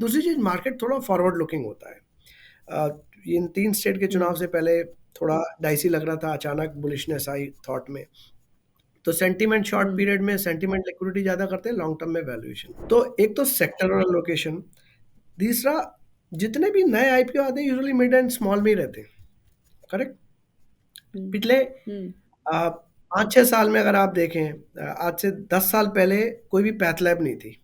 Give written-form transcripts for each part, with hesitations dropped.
दूसरी चीज, मार्केट थोड़ा फॉरवर्ड लुकिंग होता है। इन 3 स्टेट के चुनाव से पहले थोड़ा डाइसी लग रहा था, अचानक बुलिशनेस आई थॉट में। तो सेंटीमेंट शॉर्ट पीरियड में सेंटीमेंट लिक्विडिटी ज़्यादा करते हैं, लॉन्ग टर्म में वैल्यूएशन। तो एक तो सेक्टरल लोकेशन, तीसरा जितने भी नए आईपीओ आते हैं यूजुअली मिड एंड स्मॉल में ही रहते हैं, करेक्ट? पिछले 5-6 साल में अगर आप देखें, आज से 10 साल पहले कोई भी पैथ लैब नहीं थी।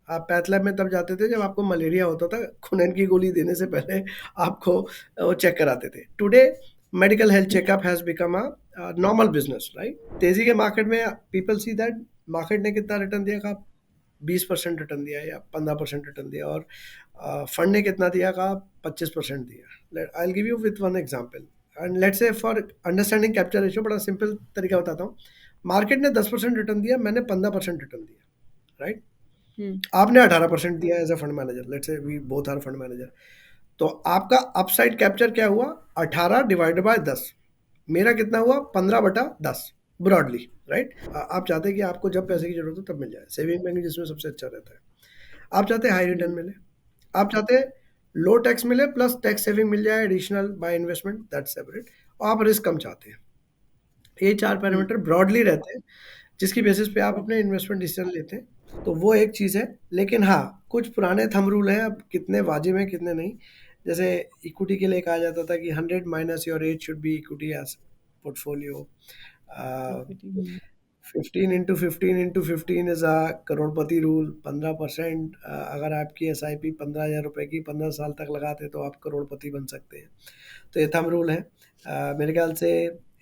आप पैथ लैब में तब जाते थे जब आपको मलेरिया होता था, खुनन की गोली देने से पहले आपको वो चेक कराते थे। Today medical health checkup has become a normal business, right? तेजी के मार्केट में पीपल सी दैट मार्केट ने कितना रिटर्न दिया का, 20% रिटर्न दिया या 15% रिटर्न दिया, और फंड ने कितना दिया का, 25% दिया। I will give you with one example, and let's say for understanding capture ratio बड़ा सिंपल तरीका बताता हूँ। मार्केट ने 10% रिटर्न दिया, मैंने 15% रिटर्न दिया, राइट? आपने 18% दिया as a fund manager, let's say we both are fund manager. तो आपका अपसाइड कैप्चर क्या हुआ? 18 डिवाइडेड बाय 10। मेरा कितना हुआ? 15/10 ब्रॉडली, राइट? आप चाहते हैं कि आपको जब पैसे की जरूरत हो तब मिल जाए, सेविंग बैंक जिसमें सबसे अच्छा रहता है। आप चाहते हैं हाई रिटर्न मिले, आप चाहते हैं लो टैक्स मिले प्लस टैक्स सेविंग मिल जाए additional by investment, that's separate, और आप रिस्क कम चाहते हैं। ये 4 पैरामीटर ब्रॉडली रहते हैं जिसकी बेसिस पे आप अपने इन्वेस्टमेंट डिसीजन लेते हैं। तो वो एक चीज़ है। लेकिन हाँ, कुछ पुराने थंब रूल हैं, अब कितने वाजिब हैं कितने नहीं। जैसे इक्विटी के लिए कहा जाता था कि 100 minus your age should be equity as portfolio. 15 into 15 into 15 is a करोड़पति रूल। 15%, अगर आपकी SIP 15,000 रुपए की 15 साल तक लगाते तो आप करोड़पति बन सकते हैं। तो ये थंब रूल है। मेरे ख्याल से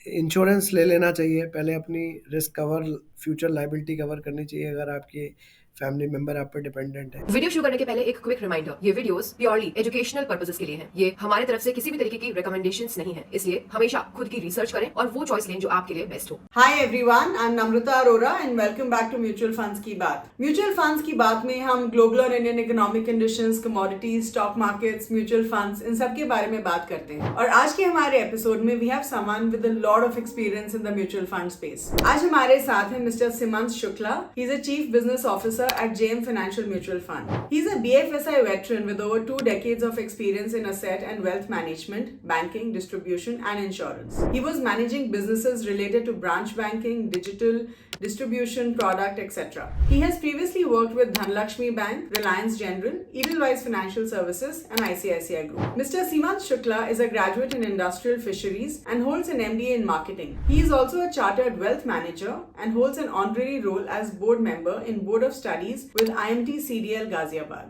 इंश्योरेंस ले लेना चाहिए पहले, अपनी risk cover, future liability cover करनी चाहिए अगर आपके फैमिली मेंबर आप पे डिपेंडेंट है। वीडियो शुरू करने के पहले एक क्विक रिमाइंडर, ये वीडियोस प्योरली एजुकेशनल पर्पसेस के लिए हैं। ये हमारे तरफ से किसी भी तरीके की रिकमेंडेशंस नहीं है, इसलिए हमेशा खुद की रिसर्च करें और वो चॉइस लें जो आपके लिए बेस्ट हो। Hi everyone, I am Namrata Arora and welcome back to mutual funds की बात। म्यूचुअल फंड्स की बात में हम ग्लोबल और Indian economic conditions, commodities, stock markets, mutual funds, इन सब के बारे में बात करते हैं। और आज के हमारे एपिसोड में we have someone with a lot of experience in the mutual fund space. आज हमारे साथ है mister Seemant Shukla. He is a chief business officer at JM Financial Mutual Fund. He is a BFSI veteran with over 2 decades of experience in asset and wealth management, banking, distribution, and insurance. He was managing businesses related to branch banking, digital, distribution, product, etc. He has previously worked with Dhanlakshmi Bank, Reliance General, Edelweiss Financial Services, and ICICI Group. Mr. Simant Shukla is a graduate in industrial fisheries and holds an MBA in marketing. He is also a chartered wealth manager and holds an honorary role as board member in Board of Studies with IMT CDL Ghaziabad.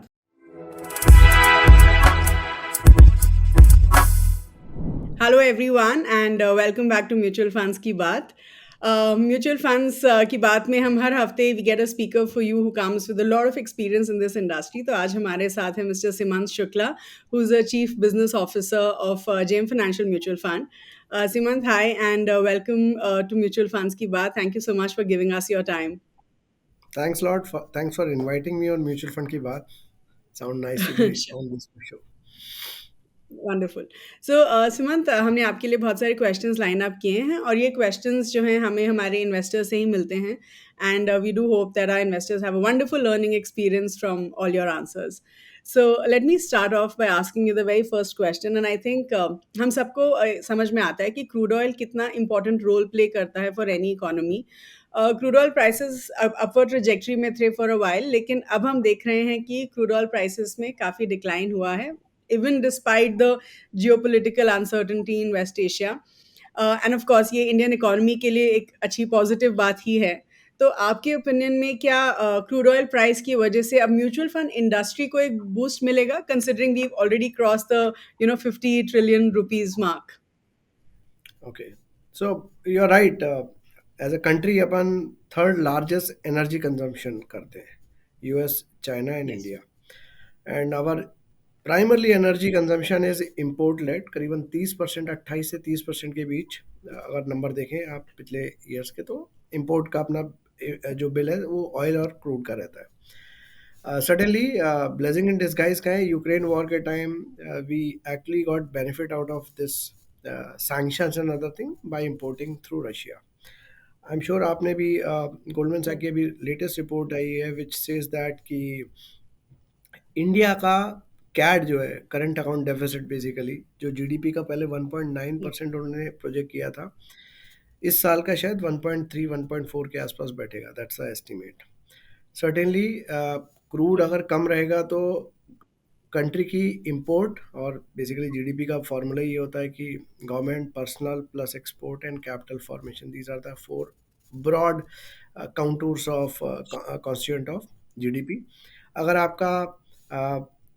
Hello everyone and welcome back to Mutual Funds की बात। Mutual funds की बात में हम हर हफ्ते we get a speaker for you who comes with a lot of experience in this industry. तो आज हमारे साथ है mister Seemant Shukla, who is a chief business officer of JM Financial Mutual Fund. Simant, hi and welcome to Mutual Funds की बात. Thank you so much for giving us your time. Thanks for inviting me on Mutual Fund की बात. Sound nice to be Sure. on this show. Wonderful. So Sumant, हमने आपके लिए बहुत सारे questions line up किए हैं और ये क्वेश्चंस जो हैं हमें हमारे इन्वेस्टर्स से ही मिलते हैं and we do hope that our investors have a wonderful learning experience from all your answers. So let me start off by asking you the very first question and I think हम सबको समझ में आता है कि crude oil कितना important role play करता है for any economy. Crude oil prices upward trajectory में थे फॉर अ वाइल, लेकिन अब हम देख रहे हैं कि क्रूड ऑयल प्राइसेस में काफ़ी डिक्लाइन हुआ है, even despite the geopolitical uncertainty in West Asia. And of course ये इंडियन इकोनॉमी के लिए एक अच्छी पॉजिटिव बात ही है। तो आपके ओपिनियन में क्या क्रूड ऑयल प्राइस की वजह से अब म्यूचुअल फंड इंडस्ट्री को एक बूस्ट मिलेगा, considering we already cross the 50 trillion rupees mark? Okay, so you're right. As a country, अपन थर्ड लार्जेस्ट एनर्जी कंजम्पशन करते हैं, US, China and Yes. India. And our primarily energy consumption is import led, करीबन 30%, 28 से 30% के बीच। अगर number देखें आप पिछले ईयर्स के, तो इम्पोर्ट का अपना जो बिल है वो ऑयल और क्रूड का रहता है। सडनली ब्लेसिंग इन डिस्गाइज का है, यूक्रेन वॉर के time we actually got benefit out of this sanctions and other thing by importing through Russia. I'm sure आपने भी गोल्डमैन सैक की अभी लेटेस्ट रिपोर्ट आई है विच सेज दैट कि India का कैड जो है, करंट अकाउंट डेफिसिट, बेसिकली जो जीडीपी का पहले Yeah. 1.9% उन्होंने प्रोजेक्ट किया था, इस साल का शायद 1.3 1.4 के आसपास बैठेगा, that's the estimate. Certainly crude Yeah. अगर कम रहेगा तो कंट्री की इंपोर्ट, और बेसिकली जीडीपी का फॉर्मूला ये होता है कि government, personal plus export and capital formation, these are the four broad contours of constituent of GDP. अगर आपका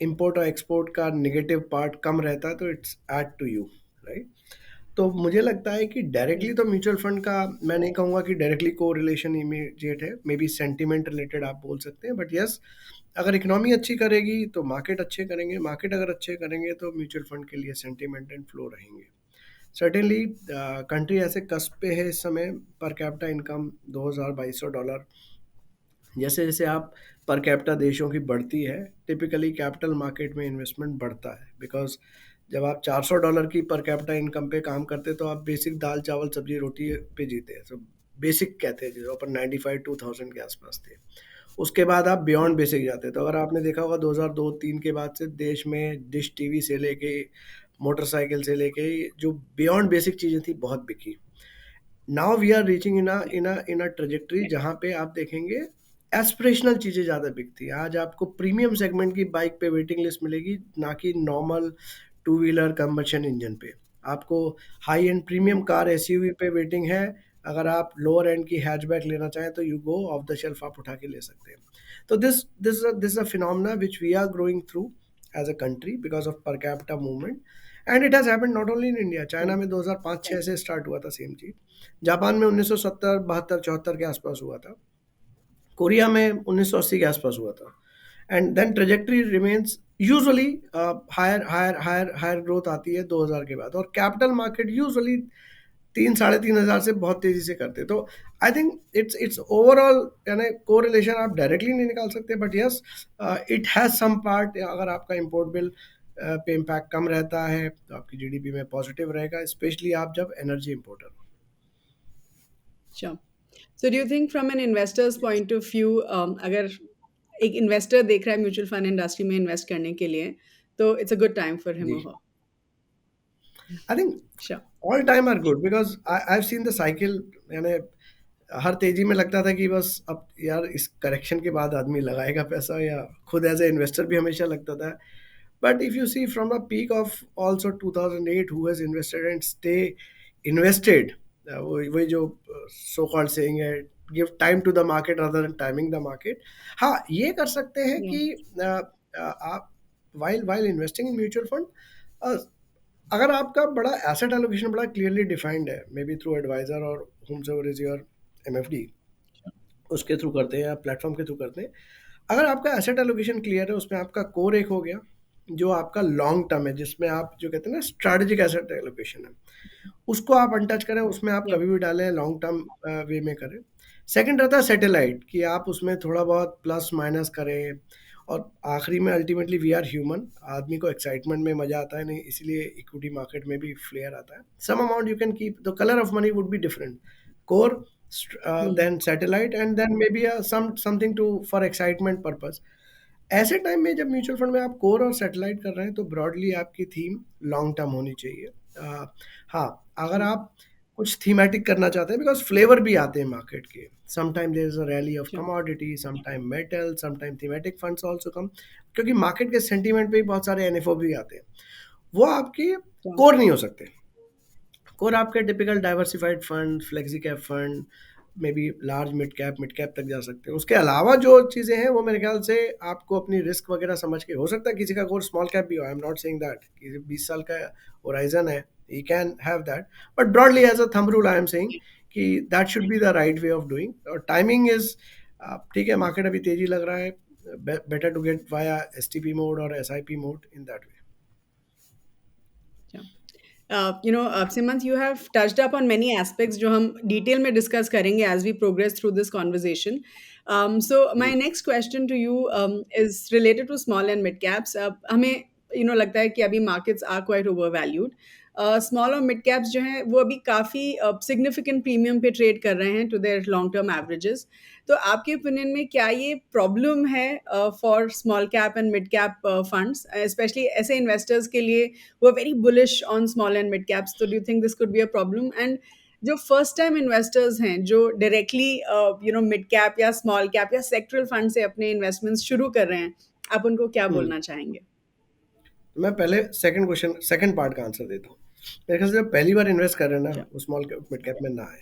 इंपोर्ट और एक्सपोर्ट का नेगेटिव पार्ट कम रहता है तो it's add to you, right. तो मुझे लगता है कि Yeah. डायरेक्टली तो म्यूचुअल फंड का मैं नहीं कहूँगा कि डायरेक्टली को रिलेशन इमीडिएट है, मे बी सेंटिमेंट रिलेटेड आप बोल सकते हैं, बट यस, अगर इकोनॉमी अच्छी करेगी तो मार्केट अच्छे करेंगे, मार्केट अगर अच्छे करेंगे तो म्यूचुअल फंड के लिए सेंटिमेंट एंड फ्लो रहेंगे। सर्टेनली कंट्री ऐसे कस्प पे है इस समय, पर कैपिटा इनकम $2,200। जैसे जैसे आप पर कैपिटा देशों की बढ़ती है, टिपिकली कैपिटल मार्केट में इन्वेस्टमेंट बढ़ता है, बिकॉज जब आप $400 की पर कैपिटा इनकम पे काम करते तो आप बेसिक दाल चावल सब्जी रोटी पे जीते हैं, तो बेसिक कहते हैं जिसे, अपन 95-2000 के आसपास थे। उसके बाद आप बियॉन्ड Yeah. बेसिक जाते हैं, तो अगर आपने देखा होगा 2002-3 के बाद से देश में डिश टीवी से लेके मोटरसाइकिल से लेके जो बियॉन्ड बेसिक चीज़ें थी बहुत बिकी। Now we are reaching in a trajectory जहाँ पे आप देखेंगे एस्पिरेशनल चीज़ें ज़्यादा बिकती है। आज आपको प्रीमियम सेगमेंट की बाइक पे वेटिंग लिस्ट मिलेगी, ना कि normal two wheeler combustion engine पे। आपको high and premium car SUV पे वेटिंग है। अगर आप लोअर एंड की हैचबैक लेना चाहें तो you go off the shelf, आप उठा के ले सकते हैं। तो this a phenomena which we are growing through as a country because of per capita movement, and it has happened not only in India. China Yeah. में 2005-6 से start हुआ था सेम चीज़, जापान में 1970 72 74 के आसपास हुआ था, कोरिया में 1980 के आसपास हुआ था, and then trajectory remains usually higher higher higher higher growth आती है 2000 के बाद, और कैपिटल मार्केट यूजुअली 3 साढ़े 3 हज़ार से बहुत तेजी से करते हैं। तो आई थिंक इट्स ओवरऑल, यानी कोरिलेशन आप डायरेक्टली नहीं निकाल सकते, but yes it has some part. अगर आपका इम्पोर्ट बिल पे इम्पैक्ट कम रहता है तो आपकी जीडीपी में पॉजिटिव रहेगा, स्पेशली आप जब एनर्जी इम्पोर्टर हो। Sure. So do you think from an investor's point of view, अगर एक इन्वेस्टर देख रहा है म्यूचुअल फंड इंडस्ट्री में इन्वेस्ट करने के लिए, तो it's a good time for him जी, और her? I think Sure. All time are good, because I have seen the cycle. यानी हर तेजी में लगता था कि बस अब यार इस करेक्शन के बाद आदमी लगाएगा पैसा, या खुद एज ए इन्वेस्टर भी हमेशा लगता था। But if you see from a peak of also 2008, who has invested and stay invested, वही जो सो कॉल्ड सेइंग है, give time to the market rather than timing the market. हाँ, ये कर सकते हैं Yeah. कि आप while while investing in mutual fund, अगर आपका बड़ा एसेट एलोकेशन बड़ा क्लियरली डिफाइंड है, मे बी थ्रू एडवाइजर और whomsoever इज योर एमएफडी, उसके थ्रू करते हैं या प्लेटफॉर्म के थ्रू करते हैं। अगर आपका एसेट एलोकेशन क्लियर है, उसमें आपका कोर एक हो गया जो आपका लॉन्ग टर्म है, जिसमें आप जो कहते हैं ना स्ट्रैटेजिक एसेट एलोकेशन है, उसको आप अनटच करें, उसमें आप Yeah. कभी भी डालें, लॉन्ग टर्म वे में करें। सेकंड रहता है सैटेलाइट, कि आप उसमें थोड़ा बहुत प्लस माइनस करें, और आखिरी में अल्टीमेटली वी आर ह्यूमन, आदमी को एक्साइटमेंट में मजा आता है नहीं, इसलिए इक्विटी मार्केट में भी फ्लेयर आता है। Some amount you can keep, the colour of money would be different, core, Hmm. Then satellite, and then maybe something to for excitement purpose. ऐसे टाइम में जब म्यूचुअल फंड में आप core और सैटेलाइट कर रहे हैं तो ब्रॉडली आपकी थीम लॉन्ग टर्म होनी चाहिए। हाँ, अगर Hmm. आप कुछ थीमेटिक करना चाहते हैं, बिकॉज फ्लेवर भी आते हैं मार्केट के, sometime there is a rally of Sure. Commodity, sometime metal, sometime thematic funds also come, क्योंकि मार्केट के सेंटीमेंट पे भी बहुत सारे एनएफओ भी आते हैं, वो आपके Sure. कोर नहीं हो सकते। कोर आपके typical diversified fund, flexi cap fund, may be large mid cap तक जा सकते हैं। उसके अलावा जो चीज़ें हैं वो मेरे ख्याल से आपको अपनी रिस्क वगैरह समझ के, हो सकता है किसी का कोर स्मॉल कैप भी हो, I am not saying that, कि 20 साल का होराइजन है, he can have that, but broadly as a thumb rule I am saying कि that should be the right way of doing. और टाइमिंग इज, ठीक है, मार्केट अभी तेजी लग रहा है, better to get via STP mode और SIP mode in that way. Yeah. Simant, you have touched up on many aspects जो हम डिटेल में डिस्कस करेंगे as we progress through this conversation. So my ji, next question to you is related to small and mid caps. हमें लगता है कि अभी markets are quite overvalued. Small और मिड कैप्स जो हैं वो अभी काफ़ी सिग्निफिकेंट प्रीमियम पे ट्रेड कर रहे हैं to their long term averages. तो आपके ओपिनियन में क्या ये प्रॉब्लम है for small cap and mid cap funds, specially ऐसे इन्वेस्टर्स के लिए वो are very bullish on small and mid caps? तो do you think this could be a problem? And जो फर्स्ट टाइम इन्वेस्टर्स हैं जो डायरेक्टली मिड कैप या small cap या सेक्टरल फंड से अपने इन्वेस्टमेंट्स शुरू कर रहे हैं, आप उनको क्या हम्म बोलना चाहेंगे? मैं पहले सेकंड पार्ट का आंसर देता हूँ। मेरे ख्याल से जब पहली बार इन्वेस्ट कर रहे हैं ना, अच्छा। वो स्मॉल कैप मिड कैप में ना आए,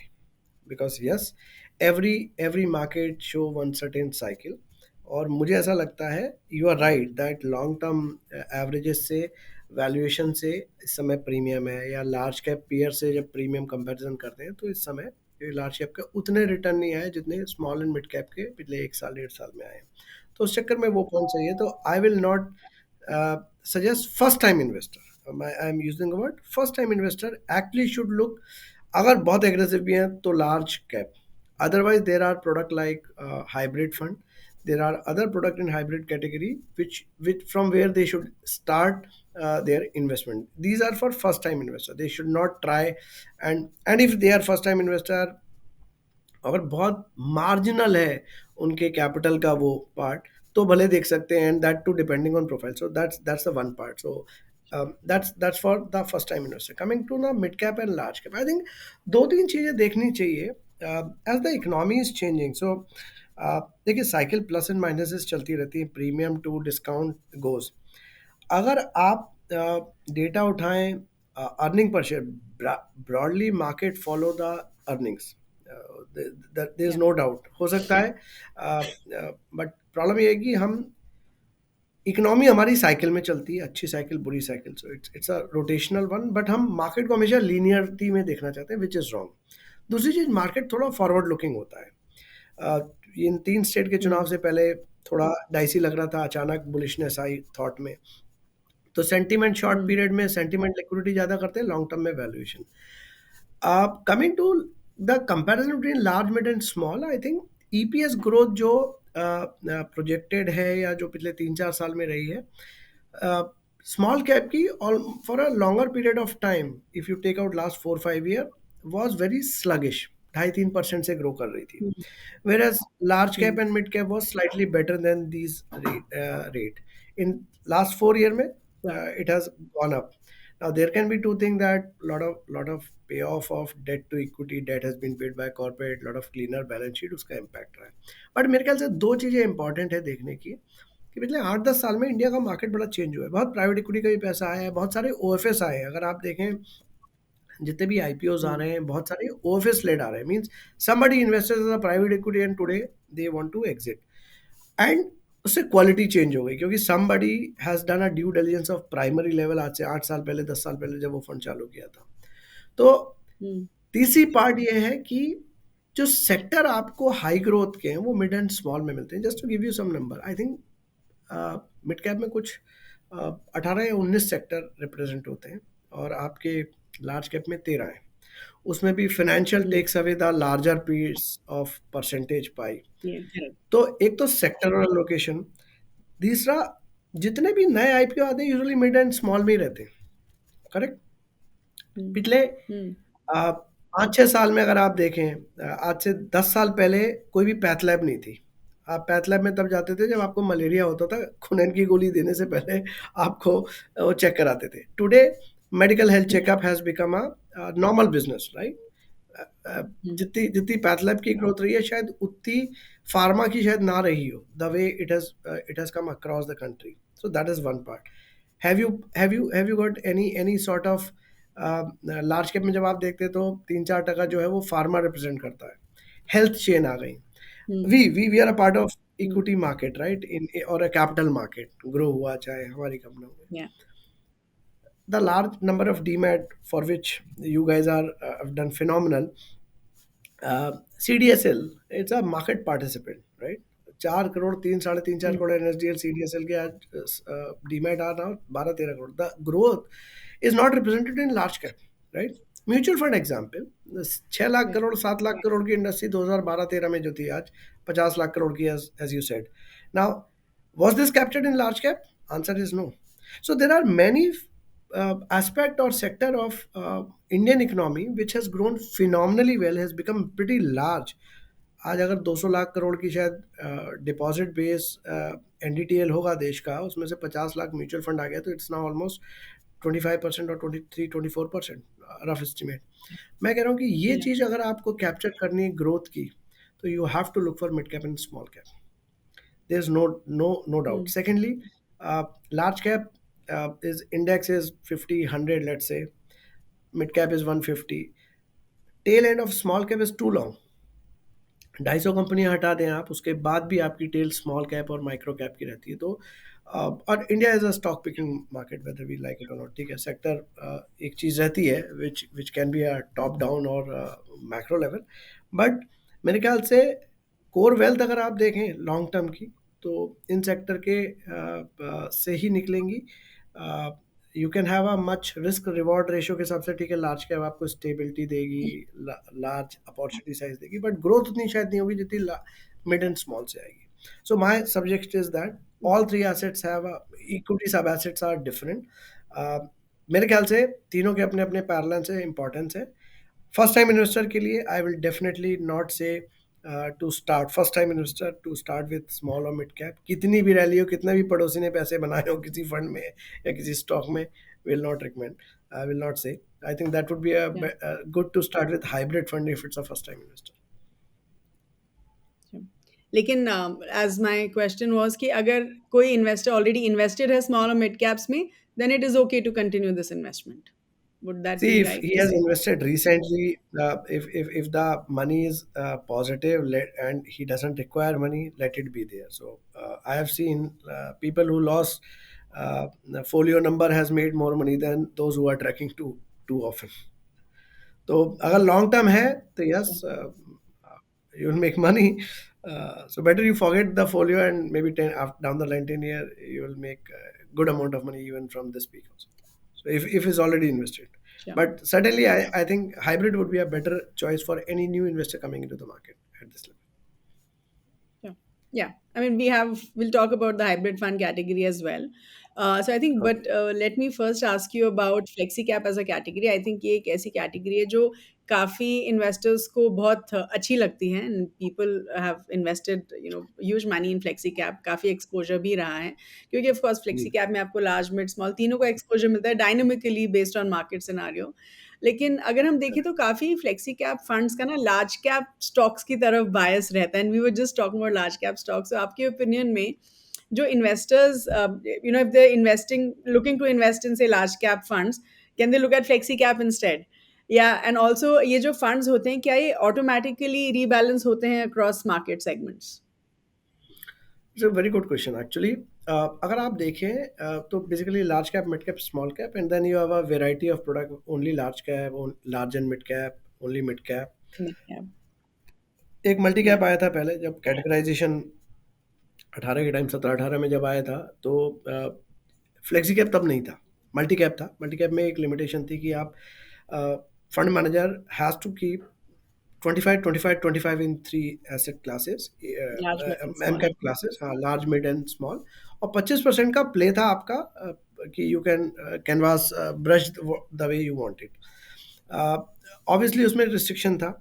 because yes, every market show one certain cycle. और मुझे ऐसा लगता है, you are right that long term averages से, वैल्यूएशन से इस समय प्रीमियम है, या लार्ज कैप पीयर से जब प्रीमियम कंपैरिजन करते हैं तो इस समय लार्ज कैप के उतने रिटर्न नहीं आए जितने स्मॉल एंड मिड कैप के पिछले 1 साल 1.5 साल में आए। तो उस चक्कर में वो पॉइंट सही है। तो आई will not suggest first time investor, I am using the word first time investor actually should look, अगर बहुत एग्रेसिव भी हैं तो large cap. Otherwise there are product like hybrid fund, there are other product in hybrid category which from where they should start their investment. These are for first time investor, they should not try, and if they are first time investor, अगर बहुत marginal है उनके capital का वो part, तो भले देख सकते हैं, and that too depending on profile. So that's the one part. So that's for the first time investor. Coming to ना mid cap and large cap, I think दो तीन चीज़ें देखनी चाहिए as the economy is changing. So देखिए, cycle plus and minuses चलती रहती है, प्रीमियम टू डिस्काउंट गोज। अगर आप डेटा उठाएं earning per share, broadly market follow the earnings, there is Yeah. No doubt. हो सकता है बट प्रॉब्लम ये है कि हम, इकोनॉमी हमारी साइकिल में चलती है, अच्छी साइकिल बुरी cycle, so it's a rotational one, but हम मार्केट को हमेशा लीनियरिटी में देखना चाहते हैं, विच इज़ रॉन्ग। दूसरी चीज़, मार्केट थोड़ा फॉरवर्ड लुकिंग होता है। इन 3 स्टेट के चुनाव से पहले थोड़ा डाइसी लग रहा था, अचानक बुलिशनेस आई थॉट में। तो सेंटीमेंट शॉर्ट पीरियड में सेंटीमेंट लिक्विडिटी ज़्यादा करते हैं, लॉन्ग टर्म में valuation. Coming to the comparison between large mid and small, I think EPS growth जो प्रोजेक्टेड है या जो पिछले 3-4 साल में रही है, स्मॉल कैप की for a longer period of time, if you take out last 4-5 year, was very sluggish, 2.5-3% से ग्रो कर रही थी। Whereas large cap and mid cap was slightly better than these rate. In last 4 year में, it has gone up. Now there can be two things, that lot of payoff of debt to equity, debt has been paid by corporate, lot of cleaner balance sheet, उसका impact रहा है। But मेरे ख्याल से दो चीज़ें important है देखने की, कि पिछले 8-10 साल में इंडिया का मार्केट बड़ा चेंज हुआ है, बहुत प्राइवेट इक्विटी का भी पैसा आया है, बहुत सारे ओएफएस आए हैं। अगर आप देखें जितने भी आईपीओज आ रहे हैं, बहुत सारे ओएफएस लेड आ रहे हैं, means somebody investors in private equity and today they want to exit, and उससे क्वालिटी चेंज हो गई, क्योंकि somebody has done a due diligence of primary level, आज से 8 साल पहले 10 साल पहले जब वो फंड चालू किया था। तो तीसरी पार्ट ये है कि जो सेक्टर आपको हाई ग्रोथ के हैं वो मिड एंड स्मॉल में मिलते हैं। Just to give you some number, I think mid cap में कुछ 18 या 19 सेक्टर रिप्रेजेंट होते हैं, और आपके लार्ज कैप में 13 है। उसमें भी financial takes away the larger piece of percentage pie. तो एक तो सेक्टरल लोकेशन, तीसरा जितने भी नए आईपीओ आते हैं यूजुअली मिड एंड स्मॉल में ही रहते हैं, करेक्ट। पिछले 5-6 साल में अगर आप देखें, आज से 10 साल पहले कोई भी पैथ लैब नहीं थी। आप पैथ लैब में तब जाते थे जब आपको मलेरिया होता था, खुनन की गोली देने से पहले आपको वो चेक कराते थे। Today medical health checkup has become a normal business, right. जितनी जितनी पैथ लैब की ग्रोथ रही है, शायद उतनी फार्मा की शायद ना रही हो, the way it has come across the country. So that is one part. Have you got any sort of large cap में जब आप देखते तो 3-4% जो है वो फार्मा रिप्रेजेंट करता है, हेल्थ चेन आ गई। We are a part of equity market, right, in और अ कैपिटल मार्केट ग्रो हुआ चाहे हमारी कंपनी में। The large number of DMAT for which you guys are have done phenomenal. CDSL, it's a market participant, right? 4 crore 3-3.5 crore NSDL CDSL के आज demat आ रहा 12-13 crore. The growth is not represented in large cap, right. Mutual fund example, 6 lakh crore 7 lakh crore की industry 2012-13 में जो थी, आज 50 लाख करोड़ की, as you said. Now, was this captured in large cap? Answer is no. So there are many aspect or sector of Indian economy which has grown phenomenally well, has become pretty large. आज अगर 200 लाख करोड़ की शायद deposit base NDTL होगा देश का, उसमें से 50 lakh mutual fund आ गया, तो इट्स नाउ ऑलमोस्ट 25% और 23-24% रफ एस्टिमेट. मैं कह रहा हूँ कि ये चीज़ अगर आपको कैप्चर करनी है ग्रोथ की, तो you have to look for mid cap and small cap. There's no doubt. Secondly, large cap is index is 50, 100, let's say. Mid cap is 150. Tail end of small cap is too long. 250 कंपनियां हटा दें आप, उसके बाद भी आपकी tail small cap और micro cap की रहती है. तो और India is a stock picking market whether we like it और नॉट. ठीक है, सेक्टर एक चीज़ रहती है which can be a top down और मैक्रो लेवल. बट मेरे ख्याल से कोर वेल्थ अगर आप देखें लॉन्ग टर्म की, तो इन सेक्टर के से ही निकलेंगी. You can have a much risk reward ratio के हिसाब से. ठीक है, लार्ज कैप आपको स्टेबिलिटी देगी, लार्ज अपॉर्चुनिटी साइज देगी, बट ग्रोथ उतनी शायद नहीं होगी जितनी मिड एंड स्मॉल से आएगी. So my subject is that all three assets have equity sub assets are different. मेरे ख्याल से तीनों के अपने अपने पैरेलल्स है, इंपॉर्टेंस है. फर्स्ट टाइम इन्वेस्टर के लिए I will definitely not say to start, first time investor to start with small और मिड कैप. कितनी भी रैली हो, कितना भी पड़ोसी ने पैसे बनाए हो किसी फंड में या किसी स्टॉक में, will not recommend, I will not say. I think that would be good to start with hybrid fund if it's a first time investor. लेकिन एज माय क्वेश्चन वाज कि अगर कोई इन्वेस्टर ऑलरेडी इन्वेस्टेड है small और mid caps में, then it is okay to continue this investment. Would that See, be if right he to has say? invested recently, if the money is positive, and he doesn't require money, let it be there. So I have seen people who lost the folio number has made more money than those who are tracking too often. तो अगर long term है तो yes, you will make money. So better you forget the folio, and maybe 10 down the line 10 year you will make a good amount of money even from this peak also. So if it's already invested. Sure. But certainly I think hybrid would be a better choice for any new investor coming into the market at this level. Yeah. I mean, we'll talk about the hybrid fund category as well. So I think, but let me first ask you about FlexiCap as a category. I think ये एक ऐसी category है जो काफ़ी investors को बहुत अच्छी लगती है, and people have invested, huge money in FlexiCap. काफ़ी exposure भी रहा है, क्योंकि of course FlexiCap में आपको large, mid, small तीनों का exposure मिलता है dynamically based on market scenario. लेकिन अगर हम देखें तो काफ़ी फ्लेक्सी कैप फंड्स का ना लार्ज कैप स्टॉक्स की तरफ बायस रहता है, and we were just talking about large cap stocks. तो आपके ओपिनियन में जो investors, if they investing looking to invest in से large cap funds, can they look at flexi cap instead? या एंड ऑल्सो ये जो फंड्स होते हैं, क्या ये ऑटोमेटिकली रीबैलेंस होते हैं across market segments? It's a very good question actually. अगर आप देखें तो basically large cap, mid cap, small cap, and then you have a variety of product, only large cap, large and mid cap, only mid cap. एक multi cap आया था पहले जब categorisation 18 के टाइम, 17-18 में जब आया था, तो फ्लेक्सी कैप तब नहीं था, मल्टी कैप था. मल्टी कैप में एक लिमिटेशन थी कि आप fund manager has to keep 25, 25, 25 in 3 asset classes, Large, mid, and M small. cap classes, हाँ, large, mid and small. और 25% का प्ले था आपका कि you can canvas brush the way you want it. Obviously उसमें रिस्ट्रिक्शन था,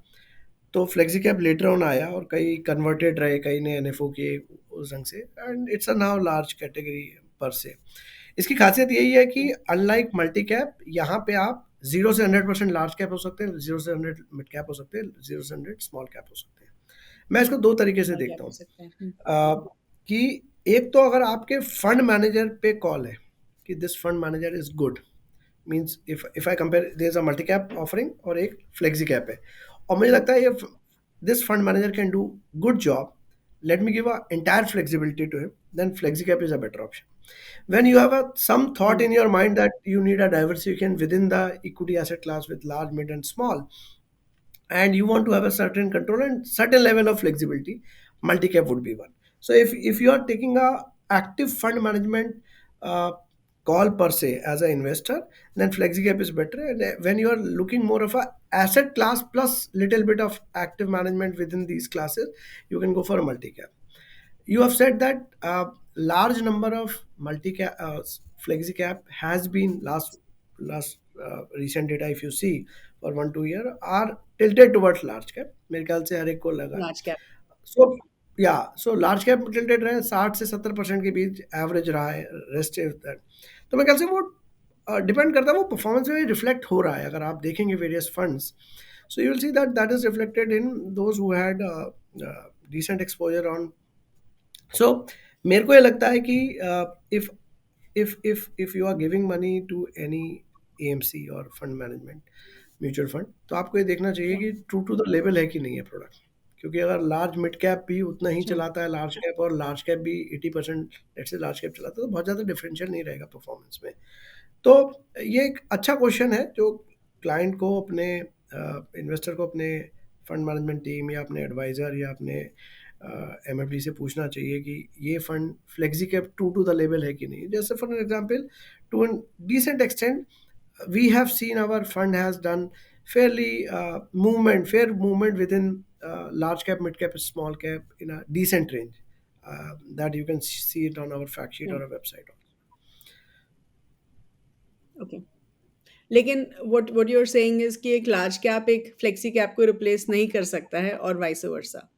तो flexi cap later on आया और कई कन्वर्टेड रहे, कई ने एनएफओ किए उस ढंग से, and it's a now large category पर से. इसकी खासियत यही है कि अनलाइक मल्टी कैप, यहाँ पे आप 0 से 100% लार्ज कैप हो सकते हैं, 0 से 100 मिड कैप हो सकते हैं, 0 से 100 स्मॉल कैप हो सकते हैं. मैं इसको दो तरीके से देखता हूँ कि एक तो अगर आपके फंड मैनेजर पे कॉल है कि this fund manager is good, means if I compare, there is a multi cap offering और एक फ्लेक्सी कैप है, और मुझे लगता है ये this fund manager can do good job, let me give a entire flexibility to him, then FlexiCap is a better option. When you have some thought in your mind that you need a diversification within the equity asset class with large, mid, and small, and you want to have a certain control and certain level of flexibility, multi-cap would be one. So if you are taking a active fund management uh, call per se as an investor, then FlexiCap is better. And when you are looking more of a asset class plus little bit of active management within these classes, you can go for a multi-cap. You have said that large number of multi-cap, flexi-cap has been last last recent data if you see for 1 2 year are tilted towards large cap. मेरे ख्याल से हर एक को लगा. Large cap. सो या so large cap tilted रहे 60 से 70% के बीच एवरेज रहा है. Rest is that. तो मेरे ख्याल से वो डिपेंड करता है, वो परफॉर्मेंस में रिफ्लेक्ट हो रहा है. अगर आप देखेंगे various funds, so you will see that that is reflected in those who had decent exposure on. So मेरे को ये लगता है कि if if you are giving money to any AMC और fund management म्यूचुअल फंड, तो आपको ये देखना चाहिए कि ट्रू टू द लेवल है कि नहीं है प्रोडक्ट. क्योंकि अगर लार्ज मिड कैप भी उतना ही चलाता है लार्ज कैप, और लार्ज कैप भी 80% लेट्स से लार्ज कैप चलाता है, तो बहुत ज़्यादा डिफरेंशियल नहीं रहेगा परफॉर्मेंस में. तो ये एक अच्छा क्वेश्चन है जो क्लाइंट को, अपने इन्वेस्टर को, अपने फंड मैनेजमेंट टीम या अपने एडवाइज़र या अपने MFD से पूछना चाहिए कि ये fund flexi cap true to the level है कि नहीं. जैसे for example, to an decent extent we have seen our fund has done fairly fair movement within large cap, mid cap, small cap in a decent range, that you can see it on our fact sheet or our website. Okay, लेकिन what you are saying is कि एक large cap एक flexi cap को replace नहीं कर सकता है और वाइस वर्सा.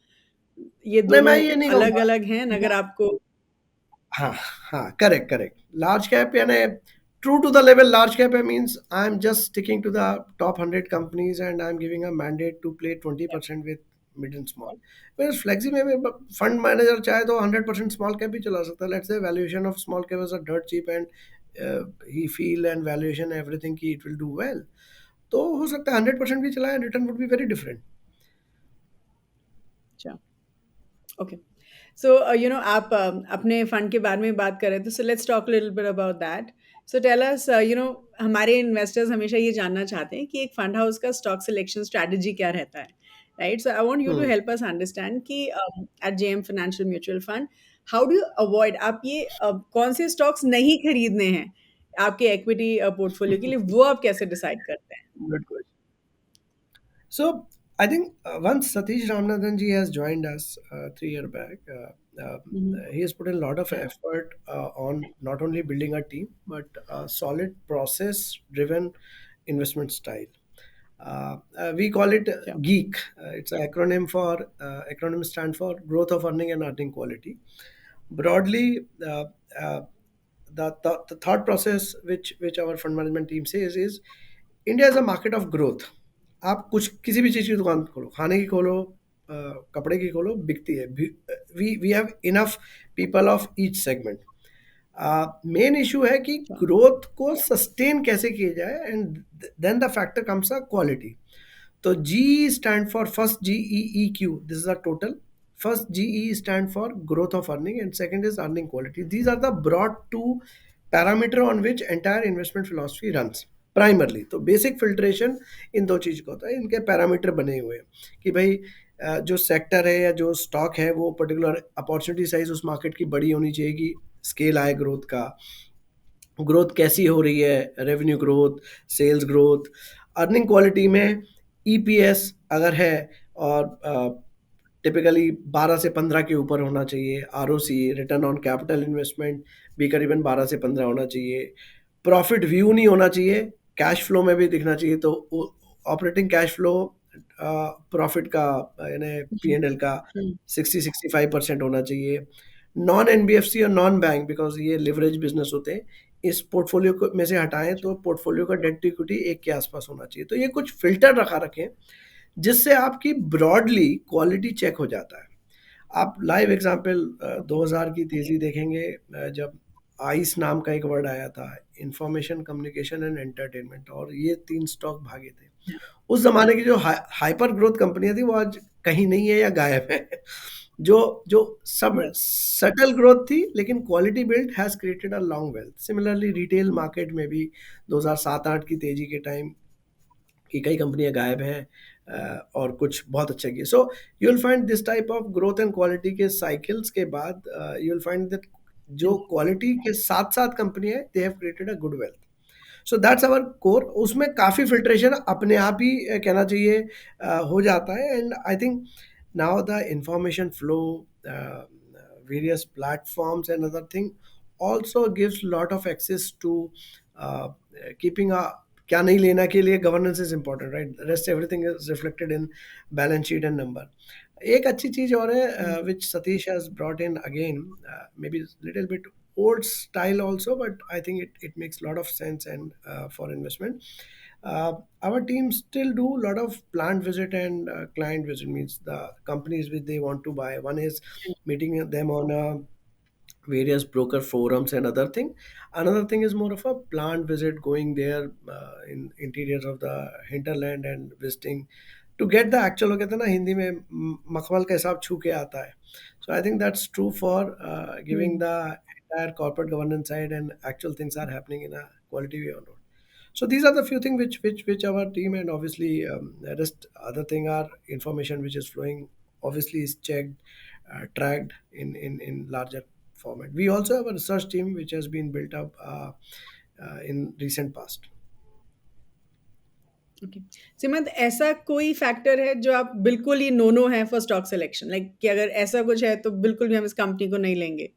ये नहीं, मैं दोनों ये नहीं अलग कहूँगा. अलग हैं अगर आपको. हाँ हाँ, करेक्ट करेक्ट. लार्ज कैप यानी true to the level large cap means I'm just sticking to the top 100 companies and I'm giving a mandate to play 20% with mid and small. Whereas flexi में fund manager चाहे तो 100% small cap भी चला सकता है. Let's say valuation of small cap is a dirt cheap and he feel and valuation everything कि it will do well. तो हो सकता है 100% भी चलाए, return would be very different. अच्छा, ओके. सो आप अपने फंड के बारे में बात कर रहे थे, so let's talk little bit about that. So tell us, हमारे इन्वेस्टर्स हमेशा ये जानना चाहते हैं कि एक फंड हाउस का स्टॉक सिलेक्शन स्ट्रैटेजी क्या रहता है, right? So I want you to help us understand कि at JM financial mutual fund, how do you avoid, आप ये कौन से स्टॉक्स नहीं खरीदने हैं आपके इक्विटी पोर्टफोलियो के लिए, वो आप कैसे डिसाइड करते हैं? Good question. So I think once Satish Ramanathan ji has joined us 3 years back, he has put in a lot of effort on not only building a team but a solid process-driven investment style. We call it Yeah. GEEK. It's an acronym for acronym stand for Growth of Earning and Earning Quality. Broadly, the thought process which our fund management team says is India is a market of growth. आप कुछ किसी भी चीज़ की दुकान खोलो, खाने की खोलो, कपड़े की खोलो, बिकती है. We have enough people of each segment. Main issue है कि ग्रोथ को सस्टेन कैसे किया जाए, and then the factor comes a quality. तो G stand for first GEEQ. This is a total. First GE stand for growth of earning and second is earning quality. These are the broad two parameter on which entire investment philosophy runs. Primarily तो basic filtration इन दो चीज़ का होता है. इनके parameter बने हुए हैं कि भाई जो सेक्टर है या जो स्टॉक है वो पर्टिकुलर अपॉर्चुनिटी साइज उस मार्केट की बड़ी होनी चाहिए कि स्केल आए ग्रोथ का. ग्रोथ कैसी हो रही है, revenue growth, sales growth. Earning quality में EPS अगर है और टिपिकली 12 से 15 के ऊपर होना चाहिए. ROC, return on capital investment भी करीबन 12 से 15 होना चाहिए. प्रॉफिट व्यू नहीं होना चाहिए, कैश फ्लो में भी दिखना चाहिए. तो ऑपरेटिंग कैश फ्लो प्रॉफिट का यानी P&L का 60-65% होना चाहिए. नॉन NBFC और नॉन बैंक, बिकॉज ये लिवरेज बिजनेस होते हैं, इस पोर्टफोलियो को में से हटाएं तो पोर्टफोलियो का डेट टू इक्विटी 1 के आसपास होना चाहिए. तो ये कुछ फिल्टर रखें जिससे आपकी ब्रॉडली क्वालिटी चेक हो जाता है. आप लाइव एग्जांपल 2000 की तेजी देखेंगे, जब आइस नाम का एक वर्ड आया था, इंफॉर्मेशन कम्युनिकेशन एंड एंटरटेनमेंट, और ये 3 स्टॉक भागे थे. उस जमाने की जो हाइपर ग्रोथ कंपनियां थी वो आज कहीं नहीं है या गायब है. जो सब सटल ग्रोथ थी लेकिन quality build has created a long wealth. Similarly retail market में भी 2007-8 की तेजी के टाइम की कई कंपनियां गायब हैं और कुछ बहुत अच्छा किए. So you will find this type of growth and quality के साइकिल्स के बाद यू विल फाइंड दैट जो क्वालिटी के साथ साथ कंपनी है they have created a good wealth. So that's our core. उसमें काफ़ी फिल्ट्रेशन अपने आप ही कहना चाहिए हो जाता है. And I think now the information flow, various platforms and other thing also gives lot of access to keeping क्या नहीं लेना के लिए governance is important, right? Rest everything is reflected in balance sheet and number. एक अच्छी चीज और है which Satish has brought in again, maybe little bit old style also, but I think it makes a lot of sense and for investment. Our team still do a lot of plant visit and client visit, means the companies which they want to buy. One is meeting them on various broker forums and other thing. Another thing is more of a plant visit, going there in interiors of the hinterland and visiting to get the actual, कहते हैं ना हिंदी में मखमल का हिसाब छू के आता है. So I think that's true for giving the entire corporate governance side and actual things are happening in a quality way or not. So these are the few things which our team, and obviously the rest other thing are information which is flowing, obviously is checked, tracked in larger format. We also have a research team which has been built up in recent past. Okay. Simant, ऐसा कोई factor है जो आप बिल्कुल ही no no है for stock selection, like कि अगर ऐसा कुछ है तो बिल्कुल भी हम इस कंपनी को नहीं लेंगे?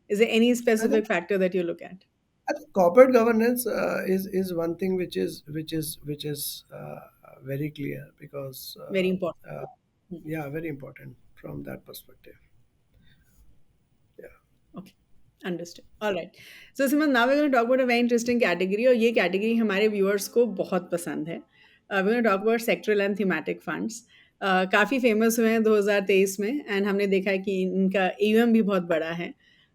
Is there any I think specific factor that you look at? I think corporate governance is one thing which is very clear because very important. uh, yeah, very important from that perspective. Yeah. Okay, understood. All right. So Simon, now we're going to talk about a very interesting category, और ये category हमारे viewers को बहुत पसंद है. We're going to talk about sectoral and thematic funds. काफ़ी famous हुए हैं 2023 में, एंड हमने देखा है कि इनका AUM भी बहुत बड़ा है.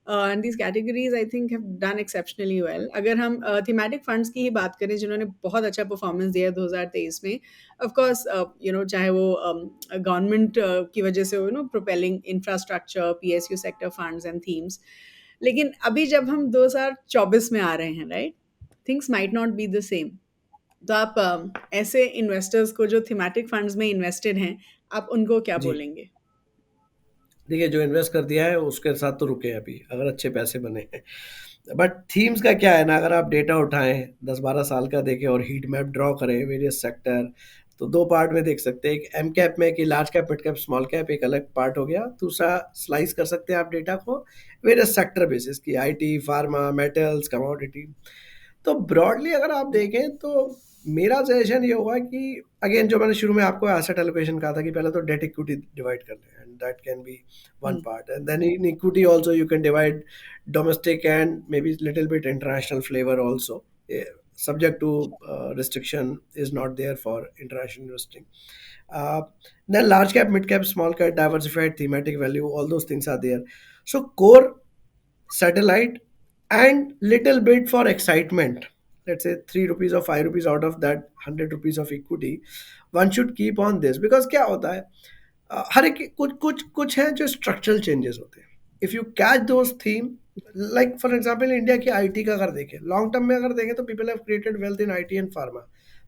And these categories I think have done exceptionally well. अगर हम thematic funds की ही बात करें जिन्होंने बहुत अच्छा परफॉर्मेंस दिया 2023 में, ऑफ कोर्स चाहे वो गवर्नमेंट की वजह से हो, propelling infrastructure, PSU sector funds and themes. लेकिन अभी जब हम 2024 में आ रहे हैं, right, things might not be the same. तो आप ऐसे इन्वेस्टर्स को जो थीमेटिक फंड्स में इन्वेस्टेड हैं, आप उनको क्या जी, बोलेंगे? देखिए जो इन्वेस्ट कर दिया है उसके साथ तो रुके अभी, अगर अच्छे पैसे बने हैं. बट थीम्स का क्या है ना, अगर आप डेटा उठाएं 10-12 साल का देखें और हीट मैप ड्रॉ करें वेरियस सेक्टर, तो दो पार्ट में देख सकते हैं. एक एम कैप में कि large cap, mid cap, small cap, एक अलग पार्ट हो गया. दूसरा स्लाइस कर सकते हैं आप डेटा को वेरियस सेक्टर बेसिस की, आईटी, फार्मा, मेटल्स, कमोडिटी. तो ब्रॉडली अगर आप देखें तो मेरा सजेशन ये होगा कि अगेन जो मैंने शुरू में आपको एसेट एलोकेशन कहा था कि पहले तो डेट इक्विटी डिवाइड कर लें, and that can be one part, and then in equity also you can divide domestic and maybe little bit international flavor also. Subject to restriction is not there for international investing. Uh, then large cap, mid cap, small cap, diversified, thematic value, all those things are there. So core, satellite, and little bit for excitement. Let's say 3 rupees or 5 rupees out of that 100 rupees of equity, one should keep on this because क्या होता है, हर एक कुछ कुछ कुछ है जो structural changes होते हैं. If you catch those theme, like for example India की आईटी का अगर देखें, लॉन्ग टर्म में अगर देखें तो people have created wealth in IT and pharma.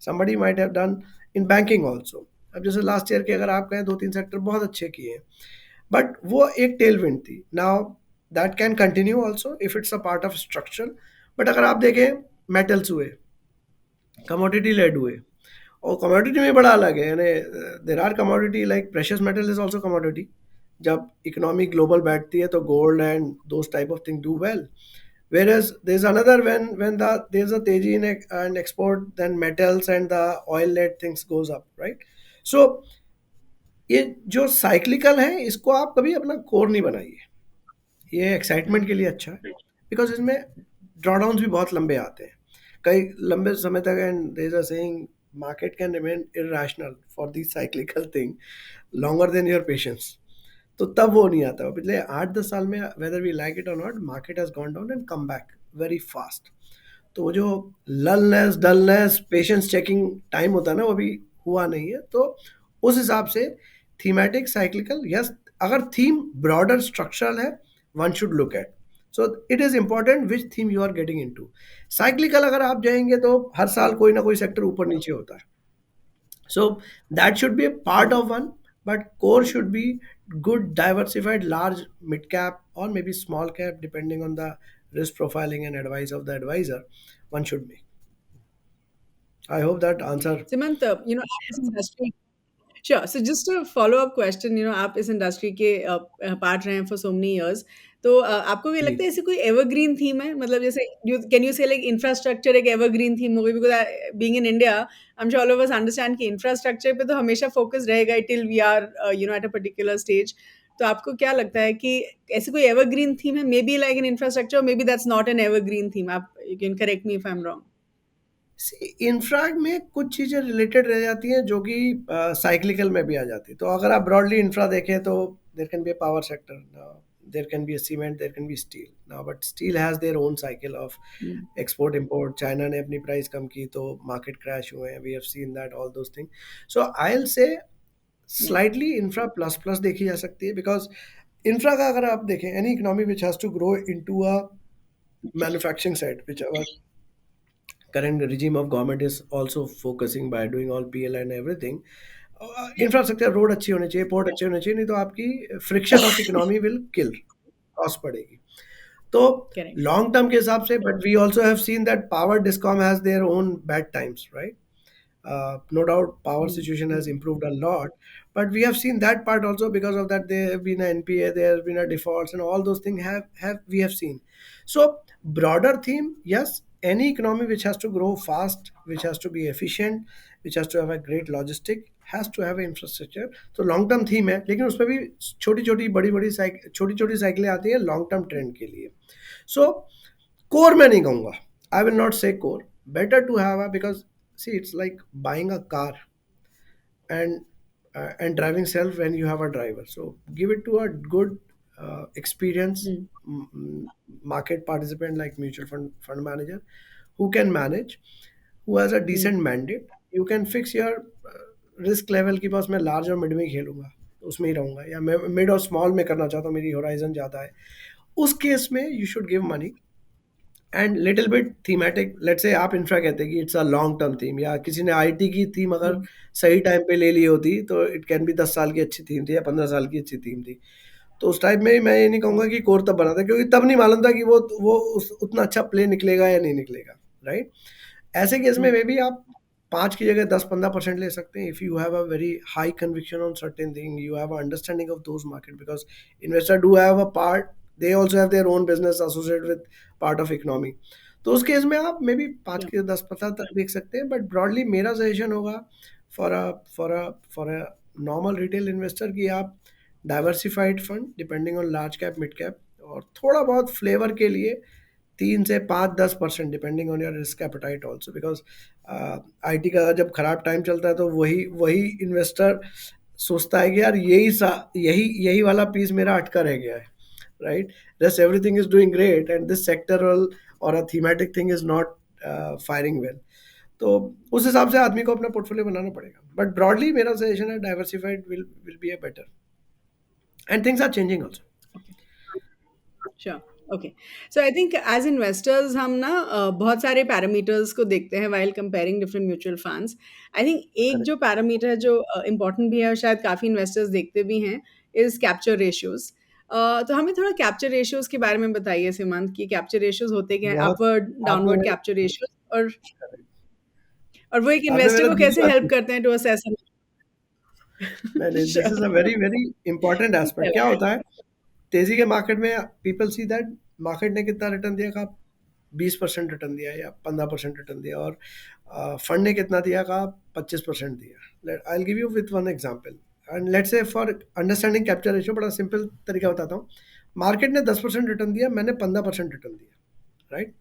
Somebody might have done in banking also. अब जैसे लास्ट ईयर के अगर आप कहें 2-3 सेक्टर बहुत अच्छे किए हैं, बट वो एक टेल विंड थी. Now that can continue also if it's a part of structure. But अगर आप देखें मेटल्स हुए, कमोडिटी लेड हुए, और कमोडिटी में बड़ा अलग है, यानी there are commodity like precious metal is also commodity. जब इकोनॉमी ग्लोबल बैठती है तो gold and those type of thing do well. Whereas there's another when there's a teji in an export, then metals and the oil led things goes up, right? So ये जो cyclical है इसको आप कभी अपना कोर नहीं बनाइए. ये एक्साइटमेंट के लिए अच्छा है बिकॉज इसमें ड्रॉडाउन्स भी बहुत लंबे आते हैं, कई लंबे समय तक. And there is a saying, market can remain irrational for this cyclical thing longer than your patience. तो तब वो नहीं आता. पिछले 8-10 साल में वेदर वी लाइक इट और not, market has gone down and come back very fast. तो वो जो lullness, dullness, patience checking time होता है ना, वो भी हुआ नहीं है. तो उस हिसाब से थीमेटिक, साइक्लिकल, यस, अगर थीम ब्रॉडर स्ट्रक्चरल है, one should look at. So it is important which theme you are getting into. Cyclical अगर आप जाएंगे तो हर साल कोई ना कोई सेक्टर ऊपर नीचे होता है. So that should be a part of one, but core should be good, diversified, large, mid cap, or maybe small cap, depending on the risk profiling and advice of the advisor. One should make. I hope that answer. Simant, आप इस industry, sure, so just a follow up question, आप इस industry के part रहे हैं for so many years, तो आपको क्या जी। लगता है ऐसे कोई एवरग्रीन थीम है? मतलब जैसे can you say like infrastructure एक एवरग्रीन थीम होगी because being in India I am sure all of us understand कि इंफ्रास्ट्रक्चर पे तो हमेशा फोकस रहेगा till we are at a particular stage. तो आपको क्या लगता है कि ऐसी कोई एवरग्रीन थीम है? Maybe like in infrastructure, maybe that's not an evergreen theme. आप you can correct me if I am wrong. See infra में कुछ चीज़ें रिलेटेड रह जाती हैं जो कि साइक्लिकल में भी आ जाती है। तो अगर आप ब्रॉडली इंफ्रा देखें तो there can be a power sector, there can be a cement, there can be steel. Now but steel has their own cycle of hmm, export import. China ने अपनी प्राइस कम की तो मार्केट क्रैश हुए हैं, we have seen that all those thing. So I will say yeah, slightly infra plus plus देखी जा सकती है, बिकॉज इंफ्रा का अगर आप देखें, any economy which has to grow into a manufacturing side, which our current regime of government is also focusing by doing all PLI and everything. Infrastructure, road अच्छी होनी चाहिए, पोर्ट अच्छे होने चाहिए, नहीं तो आपकी friction of economy will kill, cost पड़ेगी। तो करेक्ट। लॉन्ग टर्म के हिसाब से, but we also have seen that power discom has their own bad times, right? No doubt power hmm, situation has improved a lot, but we have seen that part also. Because of that, there have been a NPA, there have been a defaults, and all those things have we have seen. So broader theme, yes, any economy which has to grow fast, which has to be efficient, which has to have a great logistic, has to have infrastructure. तो long term theme है, लेकिन उसमें भी छोटी छोटी बड़ी बड़ी छोटी छोटी साइकिलें आती हैं लॉन्ग टर्म ट्रेंड के लिए। सो कोर मैं नहीं कहूँगा, I will not say core, better to have a, because see, it's like buying a car and driving self when you have a driver. So give it to a good experienced hmm, market participant like mutual fund manager who can manage, who has a hmm, decent mandate. You can fix your risk level की, बस मैं large और mid में ही खेलूंगा, उसमें ही रहूंगा, या मैं मिड और स्मॉल में करना चाहता हूँ, मेरी होराइजन ज़्यादा है, उस केस में you should give money and little bit thematic. Let's say आप इंफ्रा कहते हैं कि it's a long term theme, या किसी ने आईटी की थीम अगर हुँ, सही टाइम पे ले ली होती तो इट कैन बी 10 साल की अच्छी थीम थी या 15 साल की अच्छी थीम थी। तो उस टाइम में मैं ये नहीं कहूँगा कि कोर तब बना था, क्योंकि तब नहीं मालूम था कि वो उतना अच्छा प्ले निकलेगा या नहीं निकलेगा, राइट? ऐसे केस हुँ, में मे बी आप 5 की जगह 10-15% ले सकते हैं, if you have a very high conviction on certain thing, you have understanding of those market, because investor do have a part, they also have their own business associated with part of economy. तो उस case में आप may be पाँच या, के 10% तक देख सकते हैं, बट ब्रॉडली मेरा सजेशन होगा for a for a normal retail investor कि आप diversified fund depending on large cap, mid cap, और थोड़ा बहुत फ्लेवर के लिए 3 से 5-10% depending on your risk appetite also, because IT का जब खराब टाइम चलता है तो वही वही इन्वेस्टर सोचता है कि यार यही यही वाला पीस मेरा अटका रह गया है, right? Rest everything is doing great and this sectoral or a thematic thing is not firing well. तो उस हिसाब से आदमी को अपना पोर्टफोलियो बनाना पड़ेगा, बट ब्रॉडली मेरा सजेशन है diversified will be a better, and things are changing also. Okay. Sure, okay. So I think as investors हम ना बहुत सारे पैरामीटर्स को देखते हैं while comparing different mutual funds. I think एक करेक्ट। जो पैरामीटर है जो इम्पोर्टेंट भी है और शायद काफ़ी इन्वेस्टर्स देखते भी हैं इज़ कैप्चर रेशियोज़। तो हमें थोड़ा कैप्चर रेशियोज़ के बारे में बताइए सीमांत कि कैप्चर रेशियोज़ होते क्या हैं? बहुत अपवर्ड, आपने डाउनवर्ड मेरे कैप्चर रेशियोज़ और वो एक आपने इन्वेस्टर मेरा को दिल कैसे छू हेल्प लिया। करते हैं टू असेस नहीं नहीं, this is sure. A very very important aspect. क्या होता है तेजी के मार्केट में, पीपल सी दैट मार्केट ने कितना रिटर्न दिया, का 20% रिटर्न दिया या 15% रिटर्न दिया, और फंड ने कितना दिया, का 25% दिया। I will give you with one example, and let's say for understanding capture ratio बड़ा सिंपल तरीका बताता हूँ। मार्केट ने 10% रिटर्न दिया, मैंने 15% रिटर्न दिया, राइट?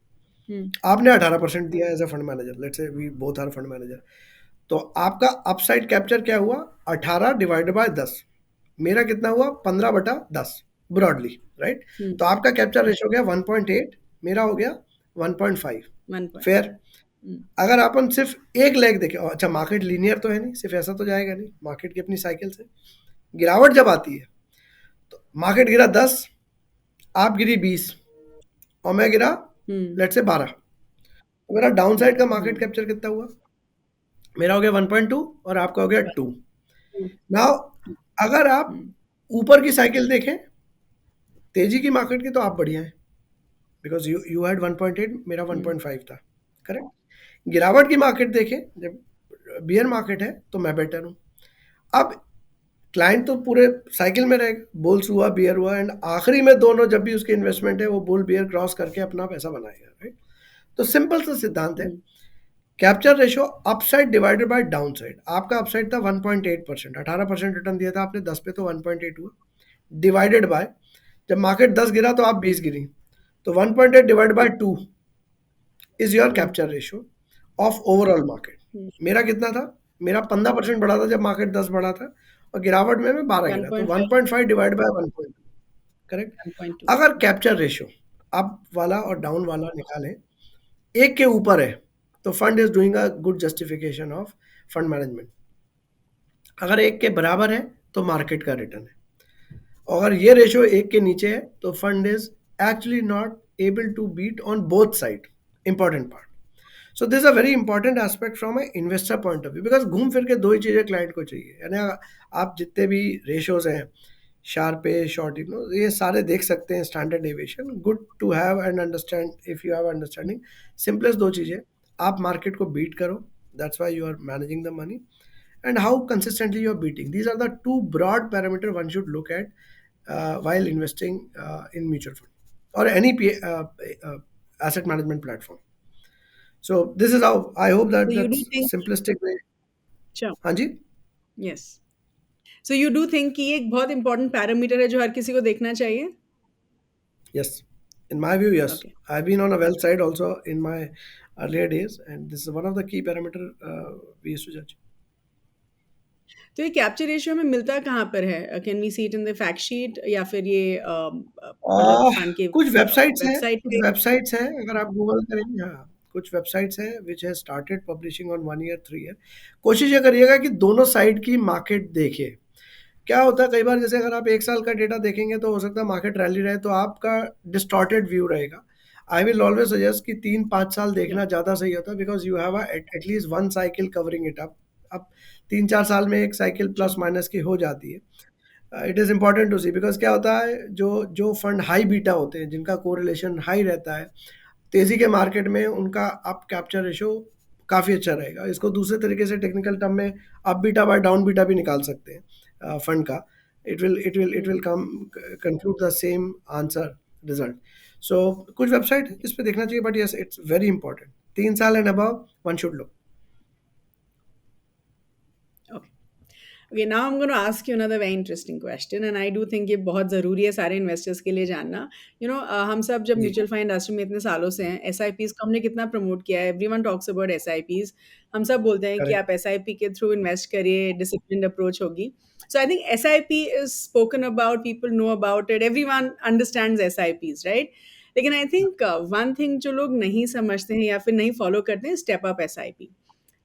हुँ, आपने 18% दिया as a fund manager, let's say we both are fund manager. तो आपका अपसाइड कैप्चर क्या हुआ? 18/10। मेरा कितना हुआ? 15/10, ब्रॉडली, राइट? हुँ, तो आपका कैप्चर रेशियो हो गया 1.8, मेरा हो गया 1.5। 1 पॉइंट। फेयर? हुँ, अगर अपन सिर्फ एक लेग देखें, अच्छा मार्केट लीनियर तो है नहीं, सिर्फ ऐसा तो जाएगा नहीं, मार्केट की अपनी साइकिल से गिरावट जब आती है, तो मार्केट गिरा 10, आप गिरी 20 और मैं गिरा हुँ, लेट से 12, तो मेरा डाउन साइड का हुँ, मार्केट कैप्चर कितना हुआ? मेरा हो गया 1.2 और आपका हो गया 2। हुँ, नाउ अगर आप हुँ, ऊपर की साइकिल देखें तेजी की मार्केट की, तो आप बढ़िया हैं, बिकॉज यू यू हैड 1.8, मेरा हुँ, 1.5 था, करेक्ट? गिरावट की मार्केट देखें, जब बियर मार्केट है तो मैं बेटर हूँ। अब क्लाइंट तो पूरे साइकिल में रहेगा, बुल्स हुआ बियर हुआ, एंड आखिरी में दोनों जब भी उसकी इन्वेस्टमेंट है वो बुल बियर क्रॉस करके अपना पैसा बनाएगा, राइट? तो सिंपल सा सिद्धांत है, capture ratio upside divided by downside. आपका अपसाइड था 1.8%, 18% रिटर्न दिया था आपने 10 पे, तो 1.8 हुआ, डिवाइडेड बाय, जब मार्केट 10 गिरा तो आप 20 गिरी, तो 1.8 divide by 2 is your capture ratio of overall market. मेरा कितना था? मेरा 15% बढ़ा था जब मार्केट 10 बढ़ा था, और गिरावट में मैं 12 गिरा, तो 1.5 डिवाइड बाय 1.2, करेक्ट? 1.2 अगर कैप्चर रेशियो अप वाला और डाउन वाला निकालें, एक के ऊपर है, तो fund is doing a good justification of fund management. अगर एक के बराबर है तो मार्केट का रिटर्न है, और अगर ये रेशियो एक के नीचे है तो fund is actually not able to beat on both side. Important part. So this a very important aspect from a investor point of view, because घूम फिर के दो ही चीज़ें क्लाइंट को चाहिए, यानी आप जितने भी रेशियोज हैं, शार्प ए, शॉर्ट, ये सारे देख सकते हैं, standard deviation, good to have and understand if you have understanding. Simplest दो चीज़ें, आप मार्केट को बीट करो, that's why you are managing the money, and how consistently you're beating. These are the two broad parameters one should look at while investing in mutual fund or any asset management platform. So this is how I hope So that you do that's think, simplistic way. sure, हाँ जी, yes. So you do think कि ये एक बहुत important parameter है जो हर किसी को देखना चाहिए? yes. In my view, yes. Okay. I've been on a wealth side also in my earlier days, and this is one of the key parameter we used to judge. तो ये capture ratio में मिलता कहाँ पर है? Can we see it in the fact sheet या फिर ये मतलब फंड के कुछ वेबसाइट्स हैं, वेबसाइट कुछ पे? वेबसाइट्स हैं, अगर आप गूगल करेंगे, हाँ, कुछ वेबसाइट्स हैं which has started publishing on 1 year 3 year. कोशिश ये करिएगा कि दोनों साइड की मार्केट देखिए। क्या होता है कई बार, जैसे अगर आप 1 साल का डेटा देखेंगे तो हो सकता है मार्केट रैली रहे, तो आपका डिस्टॉर्टेड व्यू रहेगा। आई विल ऑलवेज सजेस्ट कि 3-5 साल देखना ज़्यादा सही होता है, because you have at least one cycle covering it up. अब 3-4 साल में एक साइकिल प्लस माइनस की हो जाती है। It is important to see, because क्या होता है, जो जो फंड हाई बीटा होते हैं, जिनका कोरिलेशन हाई रहता है तेज़ी के मार्केट में, उनका अप कैप्चर रेशियो काफ़ी अच्छा रहेगा। इसको दूसरे तरीके से टेक्निकल टर्म में up beta by down beta भी निकाल सकते हैं फंड का। It will come conclude the same answer result. So कुछ वेबसाइट इस पे देखना चाहिए, but yes, it's very important. 3 साल and above one should look. Okay, now I'm going to ask you another very interesting question, and I do think ये बहुत ज़रूरी है सारे इन्वेस्टर्स के लिए जानना। हम सब जब जी, म्यूचुअल फंड इंडस्ट्री में इतने सालों से हैं, SIPs को हमने कितना प्रमोट किया है। Everyone talks about SIPs। हम सब बोलते हैं कि करेक्ट। आप SIP के थ्रू इन्वेस्ट करिए, डिसिप्लिन्ड अप्रोच होगी। So I think SIP is spoken about, people know about it, everyone understands SIPs, right? लेकिन आई थिंक वन थिंग जो लोग नहीं समझते हैं या फिर नहीं फॉलो करते हैं, step up SIP,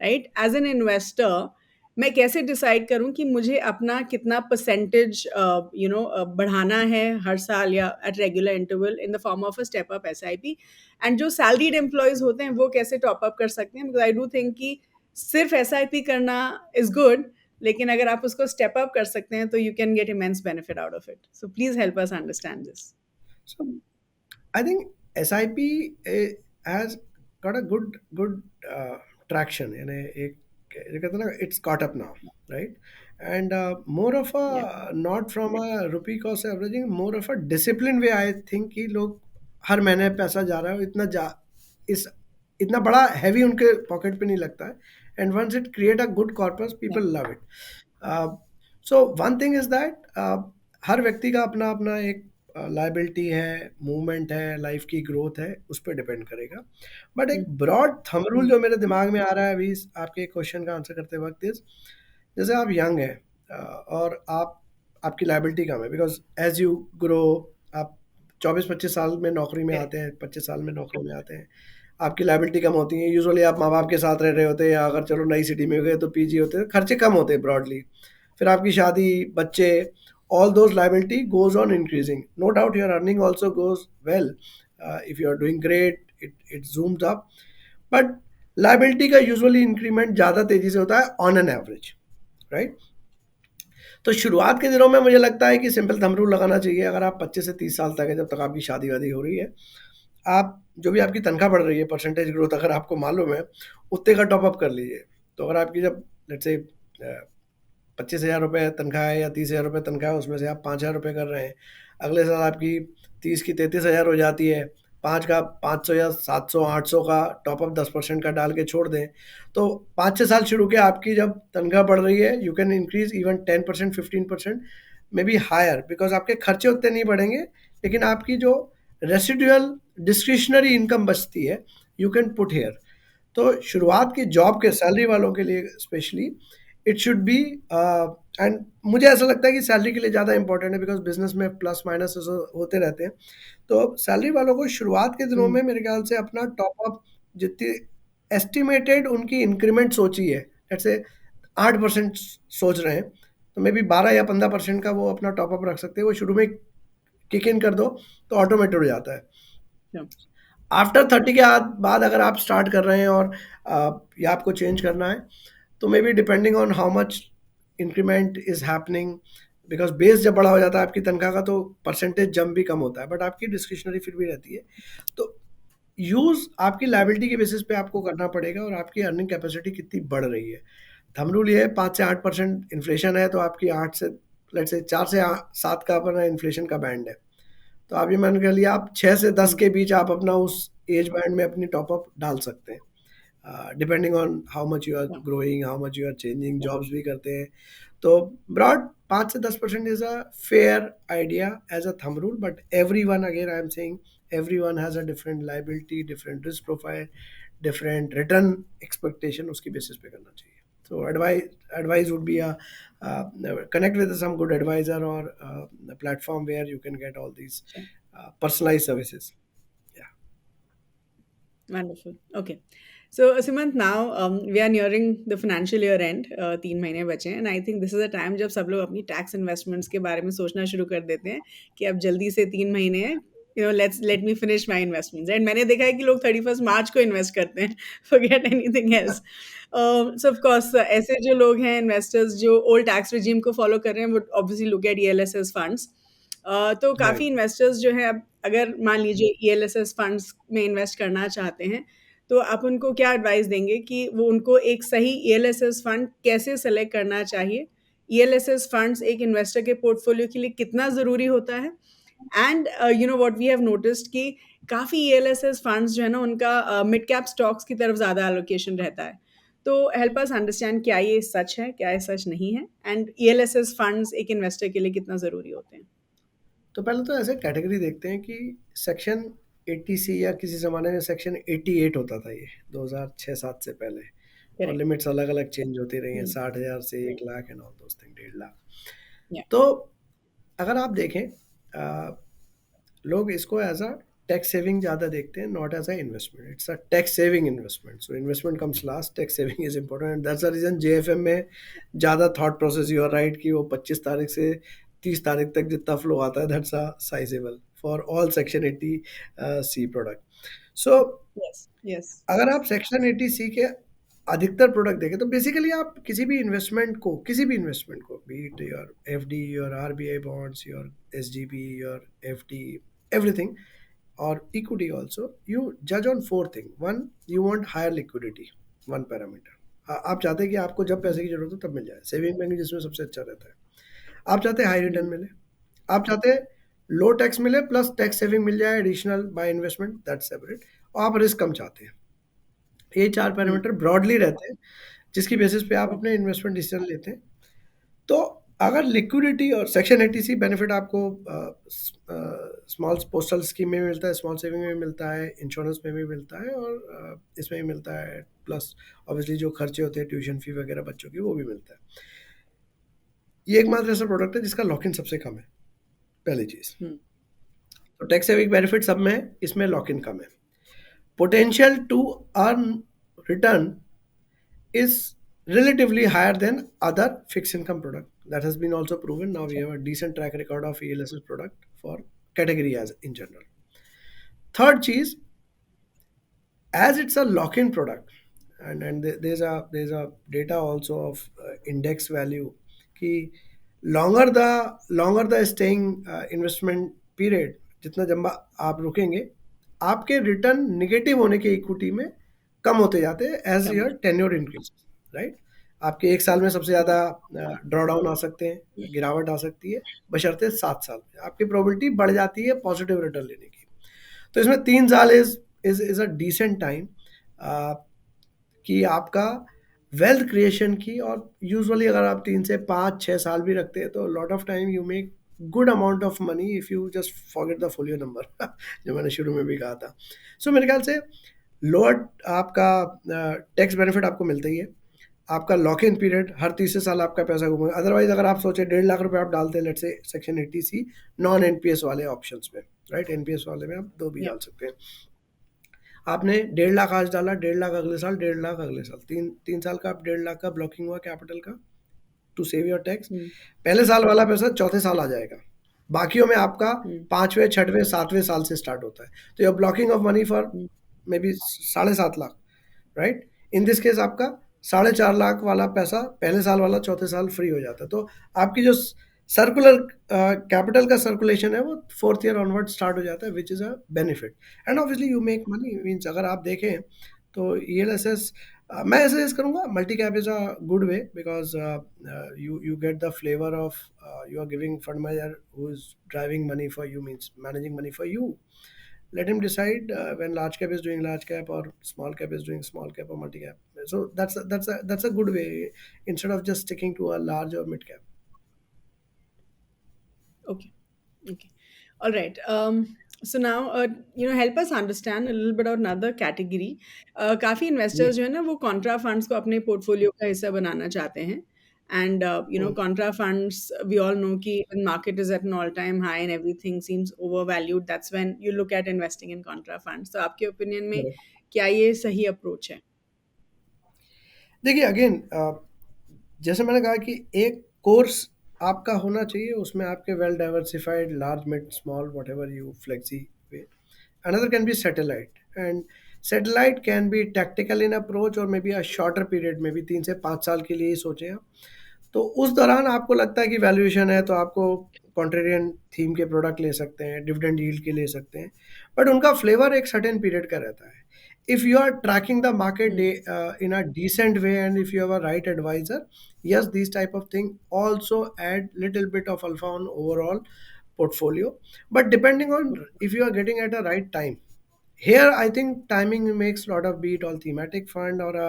right? As an investor मैं कैसे डिसाइड करूं कि मुझे अपना कितना परसेंटेज बढ़ाना है हर साल या at regular interval in the form of a step up SIP? And जो सैलरीड एम्प्लॉयज होते हैं वो कैसे टॉप अप कर सकते हैं? बिकॉज आई डू थिंक कि सिर्फ SIP करना इज गुड, लेकिन अगर आप उसको स्टेप अप कर सकते हैं तो you can get immense benefit out of it. So please help us understand this. So I think SIP has got a good traction, यानी एक जो कहते हैं ना, it's caught up now, right? And more of Yeah. a not from a rupee cost averaging, more of a disciplined way I think कि लोग हर महीने पैसा जा रहा है, इस इतना बड़ा हैवी उनके पॉकेट पे नहीं लगता है, and once it create a good corpus, people love it. So one thing is that हर व्यक्ति का अपना अपना एक लाइबिलिटी है, मूवमेंट है, लाइफ की ग्रोथ है, उस पर डिपेंड करेगा। बट एक ब्रॉड थंब रूल जो मेरे दिमाग में आ रहा है अभी आपके क्वेश्चन का आंसर करते वक्त इज, जैसे आप यंग हैं और आपकी लाइबिलिटी कम है, बिकॉज एज यू ग्रो, आप 24-25 साल में नौकरी में आते हैं, 25 साल में नौकरी में आते हैं, आपकी लाइबिलिटी कम होती है। यूजुअली आप माँ बाप के साथ रह रहे होते हैं, या अगर चलो नई सिटी में गए तो पीजी होते हैं, खर्चे कम होते हैं ब्रॉडली। फिर आपकी शादी, बच्चे, all those liability goes on increasing. No doubt your earning also goes well. If you are doing great, it zooms up. But liability का usually increment ज़्यादा तेज़ी से होता है on an average, right? तो शुरुआत के दिनों में मुझे लगता है कि सिंपल थंब रूल लगाना चाहिए। अगर आप 25 से 30 साल तक है, जब तक आपकी शादी वादी हो रही है, आप जो भी आपकी तनख्वाह बढ़ रही है, परसेंटेज ग्रोथ अगर आपको मालूम है, उतने का टॉप अप कर लीजिए। तो अगर आपकी जब लेट्स से ₹25,000 तनख्वाह है या ₹30,000 तनख्वाह है, उसमें से आप ₹5,000 कर रहे हैं। अगले साल आपकी 30 की 33,000 हो जाती है। 5 का 500 या 700 800 का टॉप अप 10% का डाल के छोड़ दें, तो 5-6 साल शुरू के आपकी जब तनख्वाह बढ़ रही है, you can increase even 10% 15% may be higher, because आपके खर्चे उतने नहीं बढ़ेंगे, लेकिन आपकी जो रेसिडुअल डिस्क्रिशनरी इनकम बचती है, यू कैन पुट हेयर। तो शुरुआत की जॉब के सैलरी वालों के लिए specially it should be, and मुझे ऐसा लगता है कि सैलरी के लिए ज़्यादा इंपॉर्टेंट है, बिकॉज बिजनेस में प्लस माइनस होते रहते हैं। तो सैलरी वालों को शुरुआत के दिनों में मेरे ख्याल से अपना टॉप अप जितनी एस्टिमेटेड उनकी इंक्रीमेंट सोची है, जैसे 8% सोच रहे हैं, तो मे बी 12 या 15% का वो अपना टॉप अप रख सकते हैं। वो शुरू में किक इन कर दो तो ऑटोमेटेड हो जाता है। Yeah. आफ्टर 30 के बाद अगर आप स्टार्ट कर रहे हैं और या आपको चेंज करना है, तो may be depending on how much increment is happening, because base जब बड़ा हो जाता है आपकी तनख्वाह का, तो परसेंटेज जंप भी कम होता है, बट आपकी डिस्क्रिशनरी फिर भी रहती है। तो यूज़ आपकी लाइबिलिटी के बेसिस पे आपको करना पड़ेगा, और आपकी अर्निंग कैपेसिटी कितनी बढ़ रही है। थंब रूल ये है, 5 से 8% इन्फ्लेशन है, तो आपकी 8 से लेट से 4 से 7 का अपना इन्फ्लेशन का बैंड है। तो आप ये मान के चलिए आप 6 से 10 के बीच आप अपना उस एज बैंड में अपनी टॉप अप डाल सकते हैं, depending on how much you are growing, how much you are changing, jobs भी करते हैं। तो ब्रॉड 5 से 10% is a fair idea as a thumb rule, but everyone, again I am saying, everyone has a different liability, different risk profile, different return expectation, उसकी basis पे करना चाहिए। So advice would be connect with some good advisor or a platform where you can get all these personalized services. Yeah. Wonderful. Okay. So, Sumant, now we are nearing the financial year end. 3 महीने बचे हैं, and I think this is a time जब सब लोग अपनी tax investments के बारे में सोचना शुरू कर देते हैं कि अब जल्दी से 3 महीने हैं, let me finish my investments. And मैंने देखा है कि लोग 31st मार्च को इन्वेस्ट करते हैं, forget anything else. So of course ऐसे जो लोग हैं investors जो old tax regime को follow कर रहे हैं, would obviously look at ELSS funds. तो काफ़ी Right. इन्वेस्टर्स जो हैं, अब अगर मान लीजिए ELSS फंड्स में इन्वेस्ट करना चाहते हैं, तो आप उनको क्या एडवाइस देंगे कि वो उनको एक सही ELSS फंड कैसे सेलेक्ट करना चाहिए? ELSS फंड्स एक इन्वेस्टर के पोर्टफोलियो के लिए कितना ज़रूरी होता है? And what we have noticed कि काफ़ी ELSS फंड्स जो है ना, उनका मिड कैप स्टॉक्स की तरफ ज़्यादा एलोकेशन रहता है। तो हेल्प अस अंडरस्टैंड, क्या ये सच है, क्या ये सच नहीं है, एंड ELSS फंड्स एक इन्वेस्टर के लिए कितना ज़रूरी होते हैं? तो पहले तो ऐसे कैटेगरी देखते हैं कि सेक्शन 80C या किसी ज़माने में सेक्शन 88 होता था, ये 2006-7 से पहले, और करेक्ट। लिमिट्स अलग अलग चेंज होती रही हैं, Hmm. 60,000 से 1 lakh and all those thing, 1.5 lakh. Yeah. तो अगर आप देखें, लोग इसको एज अ टैक्स सेविंग ज़्यादा देखते हैं, not as a investment. It's a tax saving investment, so investment comes last, tax saving is important, and that's the reason JFM में ज़्यादा thought process, you are right, कि वो 25 तारीख से 30 तारीख तक जितना फ्लो आता है, that's a sizeable for all section 80C product. So Yes. Yes. अगर आप सेक्शन 80C के अधिकतर प्रोडक्ट देखें, तो बेसिकली आप किसी भी इन्वेस्टमेंट को, be it your FD, your RBI bonds, your SGB, your FD, everything, और इक्विटी ऑल्सो, यू जज on 4 thing. One, you want higher liquidity, one parameter. आप चाहते हैं कि आपको जब पैसे की जरूरत हो तब मिल जाए, सेविंग बैंक जिसमें सबसे अच्छा रहता है। आप चाहते हैं हाई रिटर्न Hmm. मिले, आप चाहते हैं लो टैक्स मिले प्लस टैक्स सेविंग मिल जाए additional by investment, that's separate, और आप रिस्क कम चाहते हैं। ये 4 Hmm. पैरामीटर ब्रॉडली रहते हैं, जिसकी बेसिस पे आप Yeah. अपने इन्वेस्टमेंट डिसीजन लेते हैं। तो अगर लिक्विडिटी और सेक्शन 80C बेनिफिट आपको स्मॉल पोस्टल स्कीम में भी मिलता है, स्मॉल सेविंग में भी मिलता है, इंश्योरेंस में भी मिलता है, और इसमें भी मिलता है, प्लस ऑब्वियसली जो खर्चे होते हैं ट्यूशन फी वगैरह बच्चों की, वो भी मिलता है। ये एकमात्र ऐसा प्रोडक्ट है जिसका लॉक इन सबसे कम है, पहली चीज़। Hmm. तो टैक्स सेविंग बेनिफिट सब में है, इसमें लॉक इन कम है। Potential to earn return is relatively higher than other fixed income product. That has been also proven. Now we have a decent track record of ELSS product for category as in general. Third cheese, as it's a lock-in product, and there's a data also of index value, कि longer the staying investment period, जितना लंबा आप रुकेंगे, आपके return negative होने के equity में कम होते जाते हैं एज कम योर हो। Tenure increase, right. आपके 1 साल में सबसे ज़्यादा ड्रॉ डाउन आ सकते हैं, गिरावट आ सकती है, बशर्ते 7 साल में। आपकी प्रोबेबिलिटी बढ़ जाती है पॉजिटिव रिटर्न लेने की। तो इसमें 3 साल इज़ अ डिसेंट टाइम अ, कि आपका वेल्थ क्रिएशन की, और यूजुअली अगर आप 3 से 5-6 साल भी रखते हैं तो lot of time you make good amount of money if you just forget the folio number जो मैंने शुरू में भी कहा था। सो मेरे ख्याल से लोअर आपका टैक्स बेनिफिट आपको मिलता ही है। आपका लॉक इन पीरियड, हर तीसरे साल आपका पैसा घूमेगा। अदरवाइज अगर आप सोचे 1.5 लाख रुपए आप डालते हैं, let's say section 80C non NPS वाले ऑप्शंस में, राइट? एनपीएस वाले में आप 2 भी Yeah. डाल सकते हैं। आपने 1.5 लाख आज डाला, 1.5 लाख अगले साल, 1.5 लाख अगले साल, 3 साल का आप 1.5 लाख का ब्लॉकिंग हुआ कैपिटल का to save your tax. Hmm. पहले साल वाला पैसा चौथे साल आ जाएगा, बाकियों में आपका Hmm. 5वें 6वें 7वें साल से स्टार्ट होता है। तो you blocking of money for Hmm. May be 7.5 lakh, right? In this case आपका 4.5 लाख वाला पैसा पहले साल वाला चौथे साल फ्री हो जाता है। तो आपकी जो सर्कुलर कैपिटल का सर्कुलेशन है वो 4th ईयर ऑनवर्ड स्टार्ट हो जाता है, which is a benefit. And obviously you make money, means अगर आप देखें तो ईएलएसएस मैं ऐसे सजेस्ट करूँगा, multi cap is a good way because you get the flavour of you are giving fund manager who is driving money for you, means managing money for you. Let him decide when large cap is doing large cap or small cap is doing small cap or multi cap. So that's a good way instead of just sticking to a large or mid cap. Okay. Okay. All right. So now, help us understand a little bit of another category. काफ़ी जी। Investors जो है ना वो Contra funds को अपने portfolio का हिस्सा बनाना चाहते हैं and hmm, contra funds we all know कि market is at an all time high and everything seems over valued that's when you look at investing in contra funds तो आपके ओपिनियन में correct. क्या ये सही अप्रोच है? देखिए again जैसे मैंने कहा कि एक कोर्स आपका होना चाहिए, उसमें आपके well diversified large mid small what ever you flexi way. Another can be satellite, and satellite can be tactical in approach or maybe a shorter period, maybe 3 से 5 साल के लिए ही सोचें आप। तो उस दौरान आपको लगता है कि वैल्यूएशन है तो आपको कॉन्ट्रेरियन थीम के प्रोडक्ट ले सकते हैं, डिविडेंड यील्ड के ले सकते हैं, बट उनका फ्लेवर एक सर्टेन पीरियड का रहता है। If you are tracking the market hmm. In a decent way and if you have a right advisor, yes, these type of thing also add little bit of alpha on overall portfolio, but depending on if you are getting at a right time. Here, I think timing makes a lot of, be it all thematic fund or a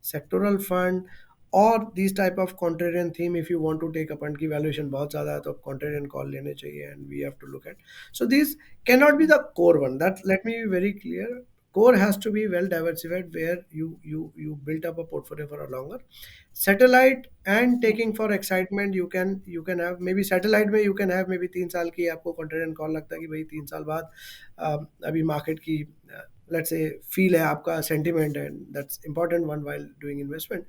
sectoral fund or these type of contrarian theme. If you want to take a fund की valuation बहुत ज़्यादा है तो contrarian call लेने चाहिए, and we have to look at. So these cannot be the core one. That, let me be very clear. Core has to be well diversified where you built up a portfolio for a longer. Satellite and taking for excitement, you can have maybe satellite में you can have maybe 3 साल की आपको contrarian call लगता है कि भाई 3 साल बाद अभी मार्केट की लेट्स से फील है, आपका सेंटिमेंट है, that's important one while doing investment.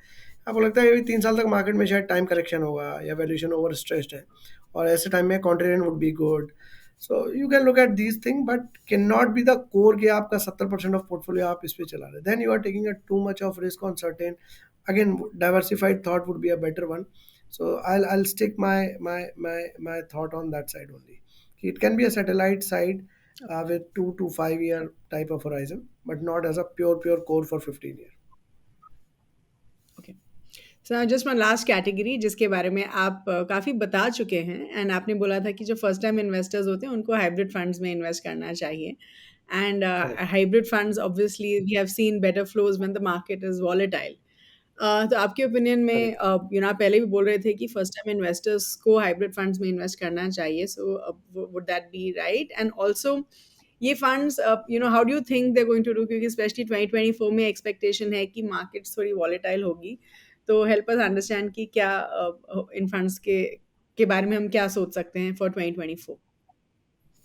आपको लगता है कि 3 साल तक मार्केट में शायद टाइम करेक्शन होगा या वैल्यूएशन ओवर स्ट्रेस्ड है, और ऐसे टाइम में contrarian would be good. So you can look at these thing, but can not be the core कि आपका 70% ऑफ पोर्टफोलियो आप इस पे चला रहे, then you are taking a too much of risk on certain. Again diversified thought would be a better one. So I'll stick my thought on that side only. It can be a satellite side with 2 to 5 year type of horizon, but not as a pure core for 15 year. Okay. Sir just one last category जिसके बारे में आप काफ़ी बता चुके हैं and आपने बोला था कि जो फर्स्ट टाइम इन्वेस्टर्स होते हैं उनको हाइब्रिड फंड्स में इन्वेस्ट करना चाहिए and Correct. Hybrid funds obviously we have seen better flows when the market is volatile. तो आपके ओपिनियन में Correct. आप पहले भी बोल रहे थे कि फर्स्ट टाइम इन्वेस्टर्स को हाइब्रिड फंड्स में इन्वेस्ट करना चाहिए so would that be right and also ये funds how do you think they going to do क्योंकि स्पेशली 2024 में एक्सपेक्टेशन है कि मार्केट्स थोड़ी वॉलेटाइल होगी तो हेल्प अस अंडरस्टैंड कि क्या इन फंड्स के बारे में हम क्या सोच सकते हैं फॉर 2024?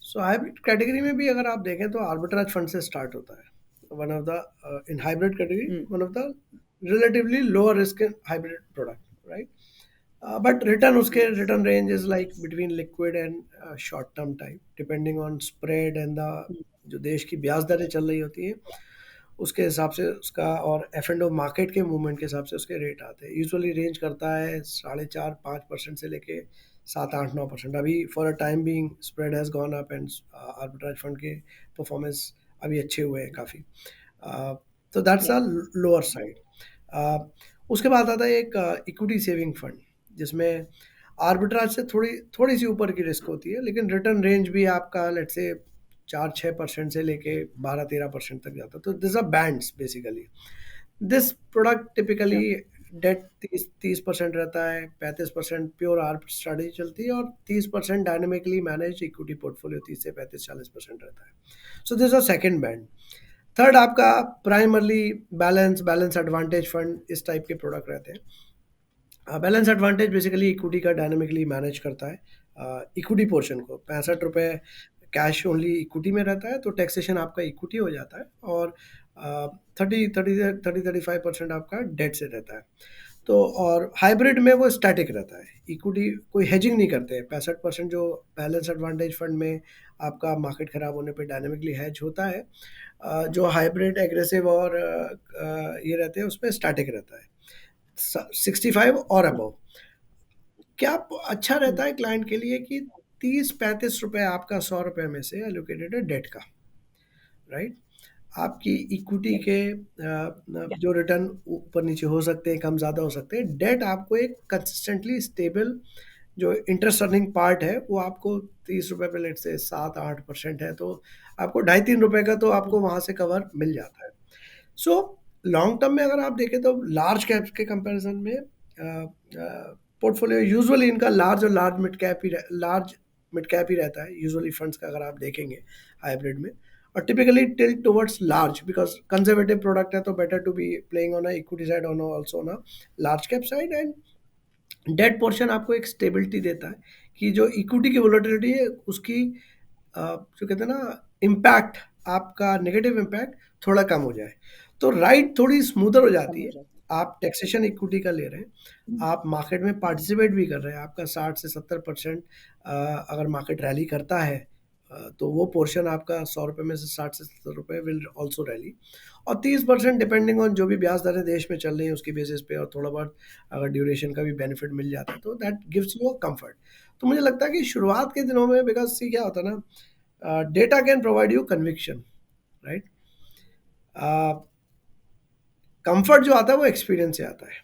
So hybrid category में भी अगर आप देखें तो arbitrage fund से start होता है. One of the in hybrid category, Hmm. one of the relatively lower risk in hybrid product, right? But return range is like between liquid and short term type, depending on spread and the जो देश की ब्याज दरें चल रही होती है उसके हिसाब से उसका, और एफ एंड ओ मार्केट के मूवमेंट के हिसाब से उसके रेट आते हैं। यूजुअली रेंज करता है 4.5-5% से लेके 7-8-9%। अभी for a time being spread has gone up and arbitrage fund के परफॉर्मेंस अभी अच्छे हुए हैं काफ़ी। तो that's Yeah. A lower side. उसके बाद आता है एक इक्विटी सेविंग फंड, जिसमें आर्बिट्राज से थोड़ी थोड़ी सी ऊपर की रिस्क होती है, लेकिन रिटर्न रेंज भी आपका लेट से 4-6% से लेके 12-13% तक जाता है। तो this are bands basically. This product typically Sure. Debt 30% रहता है, 35% प्योर आर्ब स्ट्रैटेजी चलती है, और 30% डायनेमिकली मैनेज इक्विटी पोर्टफोलियो 30 से 35-40% रहता है। So this are second band. Third आपका प्राइमरली बैलेंस एडवांटेज फंड, इस टाइप के प्रोडक्ट रहते हैं। बैलेंस एडवांटेज बेसिकली इक्विटी का डायनेमिकली मैनेज करता है। इक्विटी पोर्शन को 65 रुपये कैश ओनली इक्विटी में रहता है, तो टैक्सेशन आपका इक्विटी हो जाता है, और 35% आपका डेट से रहता है। तो और हाइब्रिड में वो स्टैटिक रहता है, इक्विटी कोई हेजिंग नहीं करते हैं। 65% जो बैलेंस एडवांटेज फंड में आपका मार्केट खराब होने पे डायनेमिकली हेज होता है, जो हाइब्रिड एग्रेसिव और ये रहते हैं उसमें स्टैटिक रहता है 65 और अबव। क्या अच्छा रहता है क्लाइंट के लिए कि 30-35 रुपए आपका 100 रुपए में से एलोकेटेड है डेट का, राइट। आपकी इक्विटी के जो रिटर्न ऊपर नीचे हो सकते हैं, कम ज़्यादा हो सकते हैं, डेट आपको एक कंसिस्टेंटली स्टेबल जो इंटरेस्ट अर्निंग पार्ट है वो आपको 30 रुपए पे लेट से 7-8% है, तो आपको 2.5-3 रुपए का तो आपको वहाँ से कवर मिल जाता है। सो लॉन्ग टर्म में अगर आप देखें तो लार्ज कैप्स के कंपैरिजन में पोर्टफोलियो यूजुअली इनका लार्ज मिड कैप ही रहता है यूजुअली फंड्स का, अगर आप देखेंगे हाइब्रिड में, और typically tilt towards large because conservative product है, तो better to be playing on a equity side on also on a large cap side. And debt portion आपको एक स्टेबिलिटी देता है कि जो इक्विटी की वोलेटिलिटी है उसकी जो कहते हैं ना इम्पैक्ट, आपका नेगेटिव इम्पैक्ट थोड़ा कम हो जाए, तो राइड थोड़ी स्मूदर हो जाती है। आप टैक्सेशन इक्विटी का ले रहे हैं, आप मार्केट में पार्टिसिपेट भी कर रहे हैं, आपका 60 से 70% अगर मार्केट रैली करता है, तो वो पोर्शन आपका 100 रुपये में से 60 से 70 रुपये विल ऑल्सो रैली, और 30% डिपेंडिंग ऑन जो भी ब्याज दरें देश में चल रही हैं उसकी बेसिस पे, और थोड़ा बहुत अगर ड्यूरेशन का भी बेनिफिट मिल जाता है तो that gives you a comfort. तो मुझे लगता है कि शुरुआत के दिनों में, बिकॉज सी क्या होता है ना, data can provide you conviction, right. Comfort जो आता है वो एक्सपीरियंस से आता है।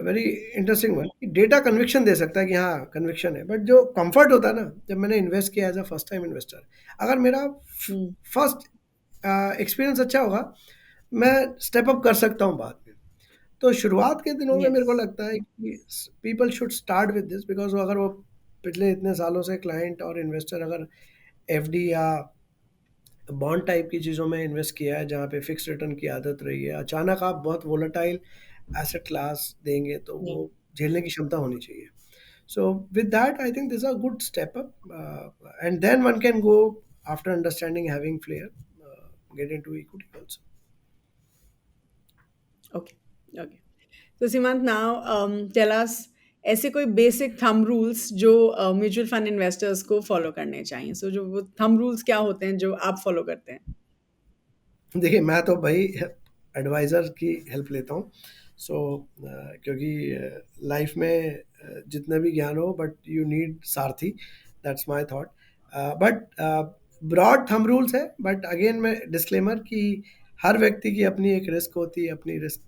Very interesting one, data conviction दे सकता है कि हाँ कन्विक्शन है, बट जो कंफर्ट होता है ना, जब मैंने इन्वेस्ट किया as a first time investor, अगर मेरा फर्स्ट एक्सपीरियंस अच्छा होगा, मैं स्टेप अप कर सकता हूँ बाद में। तो शुरुआत के दिनों में मेरे को लगता है कि people should start with this, because अगर वो पिछले इतने सालों से क्लाइंट और इन्वेस्टर अगर एफडी या बॉन्ड टाइप की चीज़ों में इन्वेस्ट किया है जहाँ पे फिक्स रिटर्न की आदत रही है, अचानक आप बहुत वोलेटाइल एसेट क्लास देंगे तो वो झेलने की क्षमता होनी चाहिए। So with that I think this a good step up, and then one can go after understanding having flair get into equity also. Okay, okay. So Simant, now tell us ऐसे कोई बेसिक थंब रूल्स जो mutual fund investors को follow करने चाहिए। सो जो वो thumb rules क्या होते हैं जो आप फॉलो करते हैं? देखिए, मैं तो भाई एडवाइज़र की हेल्प लेता हूँ। सो क्योंकि लाइफ में जितना भी ज्ञान हो, बट यू नीड सारथी, that's my thought. But broad thumb rules है, बट अगेन मैं डिस्क्लेमर कि हर व्यक्ति की अपनी एक रिस्क होती है, अपनी रिस्क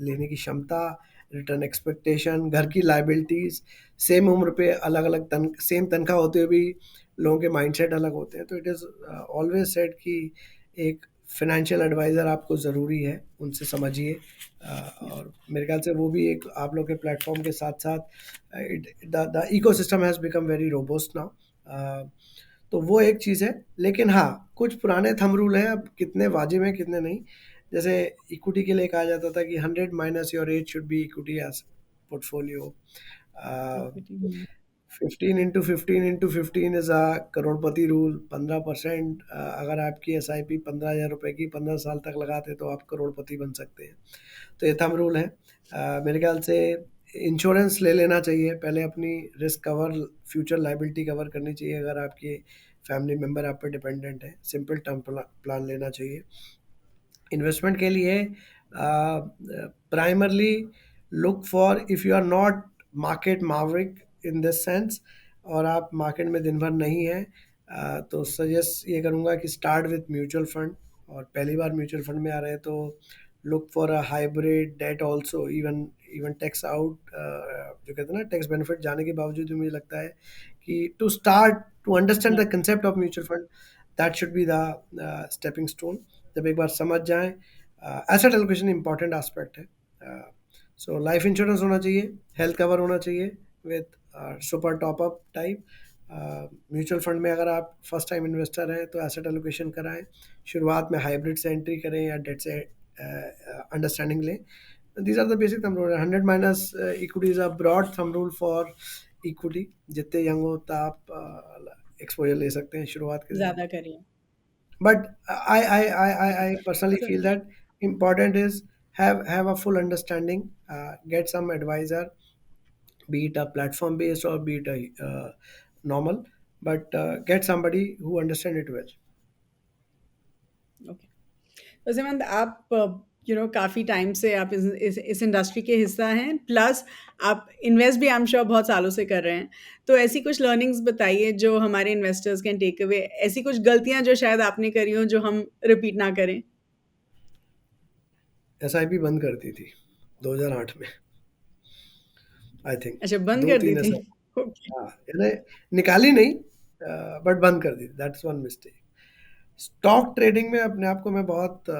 लेने की क्षमता, रिटर्न एक्सपेक्टेशन, घर की लाइबिलिटीज़, सेम उम्र पे अलग अलग सेम तनख्वाह होते हुए भी लोगों के माइंडसेट अलग होते हैं। तो इट इज़ ऑलवेज सेड कि एक फाइनेंशियल एडवाइज़र आपको ज़रूरी है, उनसे समझिए। और मेरे ख्याल से वो भी एक आप लोग के प्लेटफॉर्म के साथ साथ the ecosystem has become very robust now. तो वो एक चीज़ है, लेकिन हाँ कुछ पुराने थंब रूल हैं, अब कितने वाजिब हैं कितने नहीं। जैसे इक्विटी के लिए कहा जाता था कि 100 minus your age should be equity as portfolio. 15 is a करोड़पति रूल। 15% अगर आपकी SIP 15,000 रुपये की 15 साल तक लगाते तो आप करोड़पति बन सकते हैं। तो ये थंब रूल है। मेरे ख्याल से इंश्योरेंस ले लेना चाहिए पहले, अपनी risk cover, future liability cover करनी चाहिए अगर आपके फैमिली मेम्बर आप पे डिपेंडेंट है। सिंपल टर्म प्लान लेना चाहिए। इन्वेस्टमेंट के लिए primarily look for, if you are not market maverick in this sense, और आप मार्केट में दिन भर नहीं है, तो सजेस्ट ये करूँगा कि स्टार्ट विथ म्यूचुअल फंड। और पहली बार म्यूचुअल फंड में आ रहे हैं तो look for a hybrid debt also, even tax out, जो कहते हैं ना टैक्स बेनिफिट जाने के बावजूद भी मुझे लगता है कि to understand the concept of mutual fund, that should be the stepping stone. जब एक बार समझ जाएं, एसेट एलोकेशन इंपॉर्टेंट एस्पेक्ट है। सो लाइफ इंश्योरेंस होना चाहिए, हेल्थ कवर होना चाहिए with super top up type. Mutual fund में अगर आप फर्स्ट टाइम इन्वेस्टर हैं तो एसेट एलोकेशन कराएं, शुरुआत में हाइब्रिड से एंट्री करें या डेट से अंडरस्टैंडिंग लें। These are the basic thumb rule. 100 minus equity is a broad thumb rule for equity. जितने यंग हो तो आप एक्सपोजर ले सकते हैं शुरुआत के दिनों में। ज्यादा करिए। But I personally feel that important is have a full understanding, get some advisor, be it a platform based or be it a normal, but get somebody who understand it well. Okay, तो सीमंत आप काफ़ी time से आप इस industry के हिस्सा हैं, plus आप इन्वेस्ट भी आई एम श्योर बहुत सालों से कर रहे हैं। तो ऐसी कुछ लर्निंग्स बताइए जो हमारे इन्वेस्टर्स कैन टेक अवे, ऐसी कुछ गलतियां जो शायद आपने करी हो जो हम रिपीट ना करें। SIP बंद कर दी थी 2008 में, आई थिंक अच्छा, बंद दो कर दी तीन थी। ऐसा। ओके। हाँ, यानी निकाली नहीं, बट बंद कर दी, that's one mistake. Stock trading में अपने आप को मैं बहुत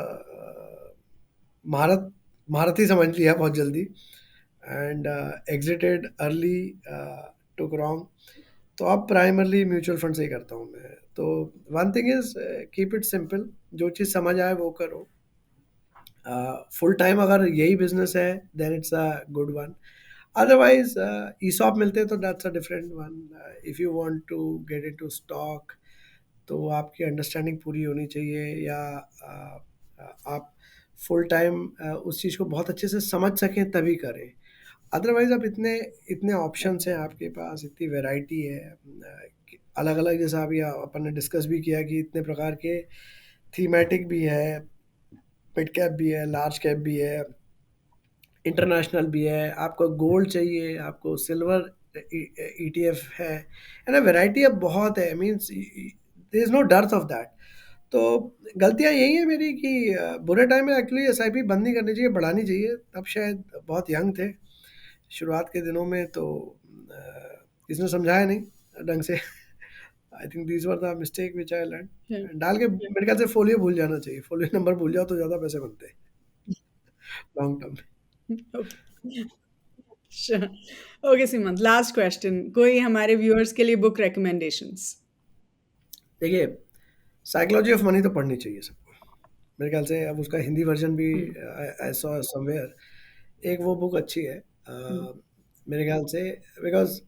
महारथी समझ लिया बहुत जल्दी, and exerted early, took wrong. तो अब प्राइमरली म्यूचुअल फंड से ही करता हूँ मैं। तो one thing is keep it simple, जो चीज़ समझ आए वो करो। फुल टाइम अगर यही बिजनेस है then it's a good one, otherwise ESOP मिलते हैं तो that's a different one. If you want to get into stock तो आपकी अंडरस्टैंडिंग पूरी होनी चाहिए, या आप फुल टाइम उस चीज़ को बहुत अच्छे से समझ सकें तभी करें। अदरवाइज अब इतने इतने ऑप्शंस हैं आपके पास, इतनी वैरायटी है, अलग अलग, जैसा अभी अपन ने डिस्कस भी किया कि इतने प्रकार के थीमेटिक भी है, मिड कैप भी है, लार्ज कैप भी है, इंटरनेशनल भी है, आपको गोल्ड चाहिए, आपको सिल्वर ETF है, ना वैरायटी अब बहुत है, means there is no dearth of that. तो गलतियाँ यही है मेरी कि बुरे टाइम में एक्चुअली SIP बंद नहीं करनी चाहिए, बढ़ानी चाहिए। तब शायद बहुत यंग थे शुरुआत के दिनों में, तो इसने समझाया नहीं ढंग से। I think these were the mistake which I learn. डाल के मेरे ख्याल से फोलियो भूल जाना चाहिए, फोलियो नंबर भूल जाओ तो ज़्यादा पैसे बनते हैं लॉन्ग टर्म में। श्योर। ओके सीमंत, लास्ट क्वेश्चन, कोई हमारे व्यूअर्स के लिए बुक रिकमेंडेशंस? देखिए, साइकोलॉजी ऑफ मनी तो पढ़नी चाहिए सबको मेरे ख्याल से। अब उसका हिंदी वर्जन भी आई सॉ समवेयर, एक वो बुक अच्छी है मेरे ख्याल से, because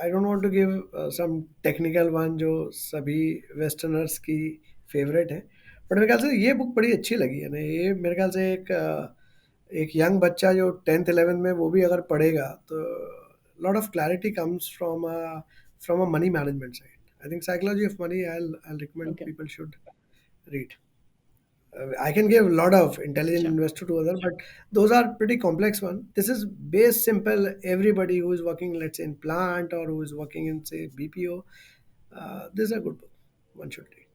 I don't want to give some technical one जो सभी वेस्टर्नर्स की फेवरेट है, बट मेरे ख्याल से ये बुक बड़ी अच्छी लगी है ना। ये मेरे ख्याल से एक यंग बच्चा जो 10th 11th में वो भी अगर पढ़ेगा तो lot of clarity comes from a money management side. I think Psychology of Money, I'll recommend Okay. people should read. I can give a lot of intelligent Sure. investor to other, but those are pretty complex one. This is base simple. Everybody who is working, let's say, in plant or who is working in, say, BPO, this is a good book. One should read.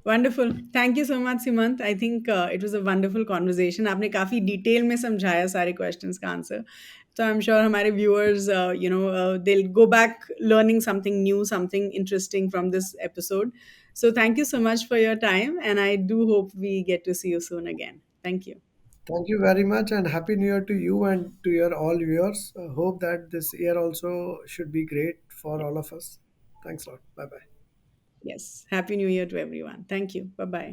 Wonderful, thank you so much Seemant. I think it was a wonderful conversation. आपने काफ़ी detail में समझाया सारे questions का answer, तो I am sure हमारे viewers they will go back learning something new, something interesting from this episode. So thank you so much for your time and I do hope we get to see you soon again. Thank you. Thank you very much, and Happy New Year to you and to your all viewers. Hope that this year also should be great for all of us. Thanks a lot. Bye bye. Yes, Happy New Year to everyone. Thank you. Bye-bye.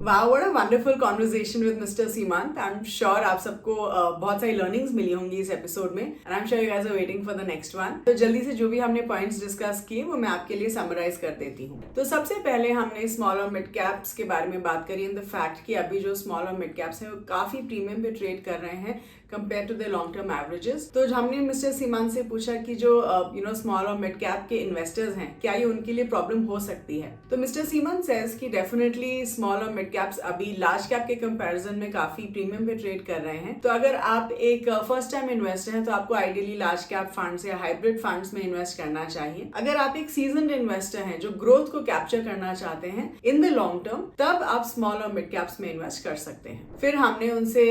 Wow, what a wonderful conversation with Mr. Seemant. I'm sure आप सबको बहुत सारी learnings मिली होंगी इस episode में, and I'm sure you guys are waiting for the next one. तो जल्दी से जो भी हमने points discuss किए वो मैं आपके लिए summarize कर देती हूँ। तो सबसे पहले हमने small और mid caps के बारे में बात करी, and the fact कि अभी जो small और mid caps हैं वो काफी premium पे trade कर रहे हैं compared to the long term averages. तो हमने मिस्टर सीमांत से पूछा कि जो स्मॉल और मिड कैप के इन्वेस्टर्स हैं, क्या ये उनके लिए प्रॉब्लम हो सकती है? तो मिस्टर सीमांत सेज कि डेफिनेटली स्मॉल और मिड मिड कैप्स अभी लार्ज कैप के कंपैरिजन में काफी प्रीमियम पे ट्रेड कर रहे हैं। तो अगर आप एक फर्स्ट टाइम इन्वेस्टर हैं तो आपको आइडियली लार्ज कैप फंड्स या हाइब्रिड फंड्स में इन्वेस्ट करना चाहिए। अगर आप एक सीजन्ड इन्वेस्टर हैं जो ग्रोथ को कैप्चर करना चाहते हैं इन द लॉन्ग टर्म, तब आप स्मॉल और मिड कैप्स में इन्वेस्ट कर सकते हैं। फिर हमने उनसे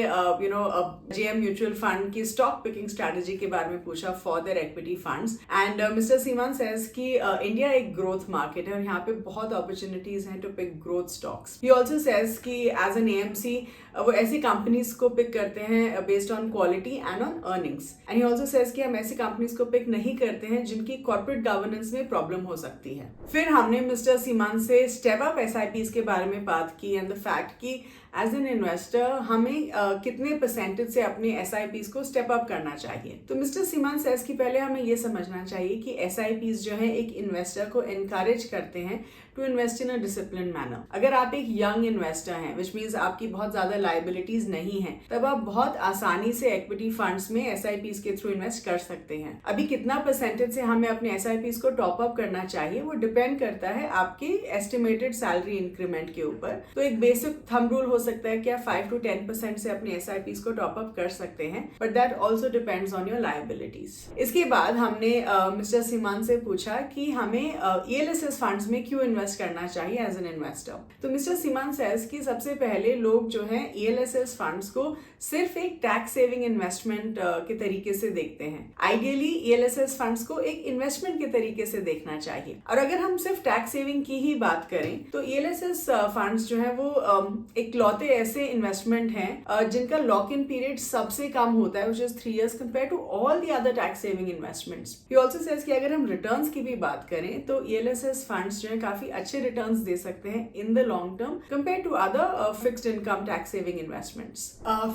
जेएम म्यूचुअल फंड की स्टॉक पिकिंग स्ट्रेटजी के बारे में पूछा for their equity funds and mister Seeman says कि इंडिया एक ग्रोथ मार्केट है और यहाँ पे बहुत अपॉर्चुनिटीज हैं to pick growth stocks. He also says कि एज एन एएमसी वो ऐसी कंपनीज को पिक करते हैं based on quality and on earnings. And he also says कि हम ऐसी कंपनीज को पिक नहीं करते हैं जिनकी कॉर्पोरेट गवर्नेंस में प्रॉब्लम हो सकती है। फिर हमने मिस्टर सीमान से स्टेप अप एसआईपीज के बारे में बात की एंड द फैक्ट कि एज एन इन्वेस्टर हमें कितने परसेंटेज से अपने एसआईपीज को स्टेप अप करना चाहिए। तो मिस्टर सीमान सेज कि पहले हमें ये समझना चाहिए कि एसआईपीज जो है एक इन्वेस्टर को एनकरेज करते हैं to invest in a discipline manner. अगर आप एक यंग इन्वेस्टर हैं विच मीन्स आपकी बहुत ज्यादा लायबिलिटीज नहीं है, तब आप बहुत आसानी से इक्विटी फंड्स में एसआईपीज के थ्रू इन्वेस्ट कर सकते हैं। अभी कितना परसेंटेज से हमें अपने एसआईपीज को टॉप अप करना चाहिए वो डिपेंड करता है आपकी एस्टिमेटेड सैलरी इंक्रीमेंट के ऊपर। तो एक बेसिक थंब रूल हो सकता है कि आप 5 to 10% से अपने एसआईपीज को टॉप अप कर सकते हैं, but that also depends on your liabilities. इसके बाद हमने मिस्टर सीमान से पूछा कि हमें ईएलएसएस फंड्स में क्यों इन्वेस्ट करना चाहिए एज एन इन्वेस्टर। तो मिस्टर सीमान सेज कि सबसे पहले लोग जो हैं ईएलएसएस फंड्स को सिर्फ एक टैक्स सेविंग इन्वेस्टमेंट के तरीके से देखते हैं। आइडियली ईएलएसएस फंड्स को एक इन्वेस्टमेंट के तरीके से देखना चाहिए। और अगर हम सिर्फ टैक्स सेविंग की ही बात करें तो ईएलएसएस फंड्स जो है वो एक लौते ऐसे इन्वेस्टमेंट हैं जिनका लॉक इन पीरियड सबसे कम होता है, which is 3 years compared to all the other tax saving investments. He also says कि अगर हम रिटर्न्स की भी बात करें तो ELSS फंड्स जो है काफी अच्छे रिटर्न्स दे सकते हैं in the long term compared to other fixed income tax saving investments.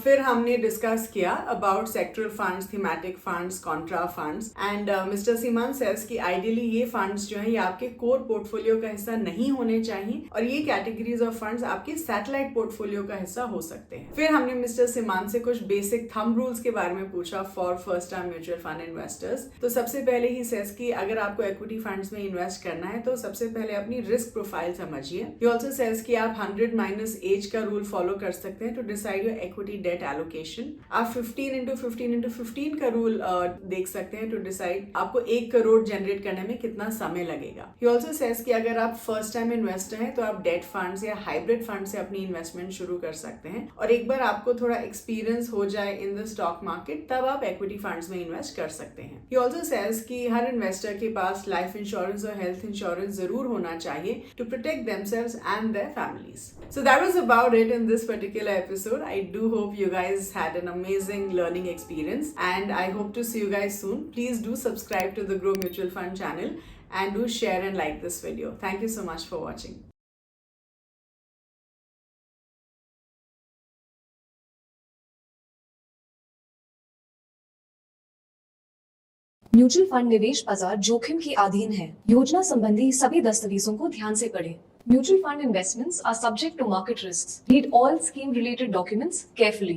फिर हमने डिस्कस किया about sectoral funds, thematic funds, Contra funds and mister Seeman says कि आइडियली ये फंड्स जो है ये आपके कोर पोर्टफोलियो का हिस्सा नहीं होने चाहिए और ये कैटेगरीज ऑफ फंड्स आपके सैटेलाइट पोर्टफोलियो का हिस्सा हो सकते हैं। फिर हमने मिस्टर सीमान से कुछ बेसिक थंब रूल्स के बारे में पूछा for first time mutual fund investors. तो सबसे पहले ही सेज कि अगर आपको इक्विटी फंड्स में इन्वेस्ट करना है तो सबसे पहले अपनी रिस्क प्रोफाइल समझिए। ही ऑल्सो सेज कि आप 100 माइनस एज का रूल फॉलो कर सकते हैं to decide your equity debt allocation. आप 15x15x15 का रूल देख सकते हैं टू डिसाइड आपको 1 करोड़ जनरेट करने में कितना समय लगेगा। ही ऑल्सो सेज कि अगर आप फर्स्ट टाइम इन्वेस्टर हैं तो आप डेट फंड्स या हाइब्रिड फंड से अपनी इन्वेस्टमेंट शुरू कर सकते हैं और एक बार आपको थोड़ा एक्सपीरियंस हो जाए इन द स्टॉक मार्केट तब आप इक्विटी फंड्स में इन्वेस्ट कर सकते हैं। ही ऑल्सो सेज कि हर इन्वेस्टर के पास लाइफ इंश्योरेंस और हेल्थ इंश्योरेंस जरूर होना चाहिए to protect themselves and their families. So that was about it in this particular episode. I do hope you guys had an amazing learning experience and I hope to see you guys soon. Please do subscribe to the Grow Mutual Fund channel and do share and like this video. Thank you so much for watching. Mutual fund निवेश बाजार जोखिम के अधीन है। योजना संबंधी सभी दस्तावेजों को ध्यान से पढ़ें। Mutual fund investments are subject to market risks. Read all scheme related documents carefully.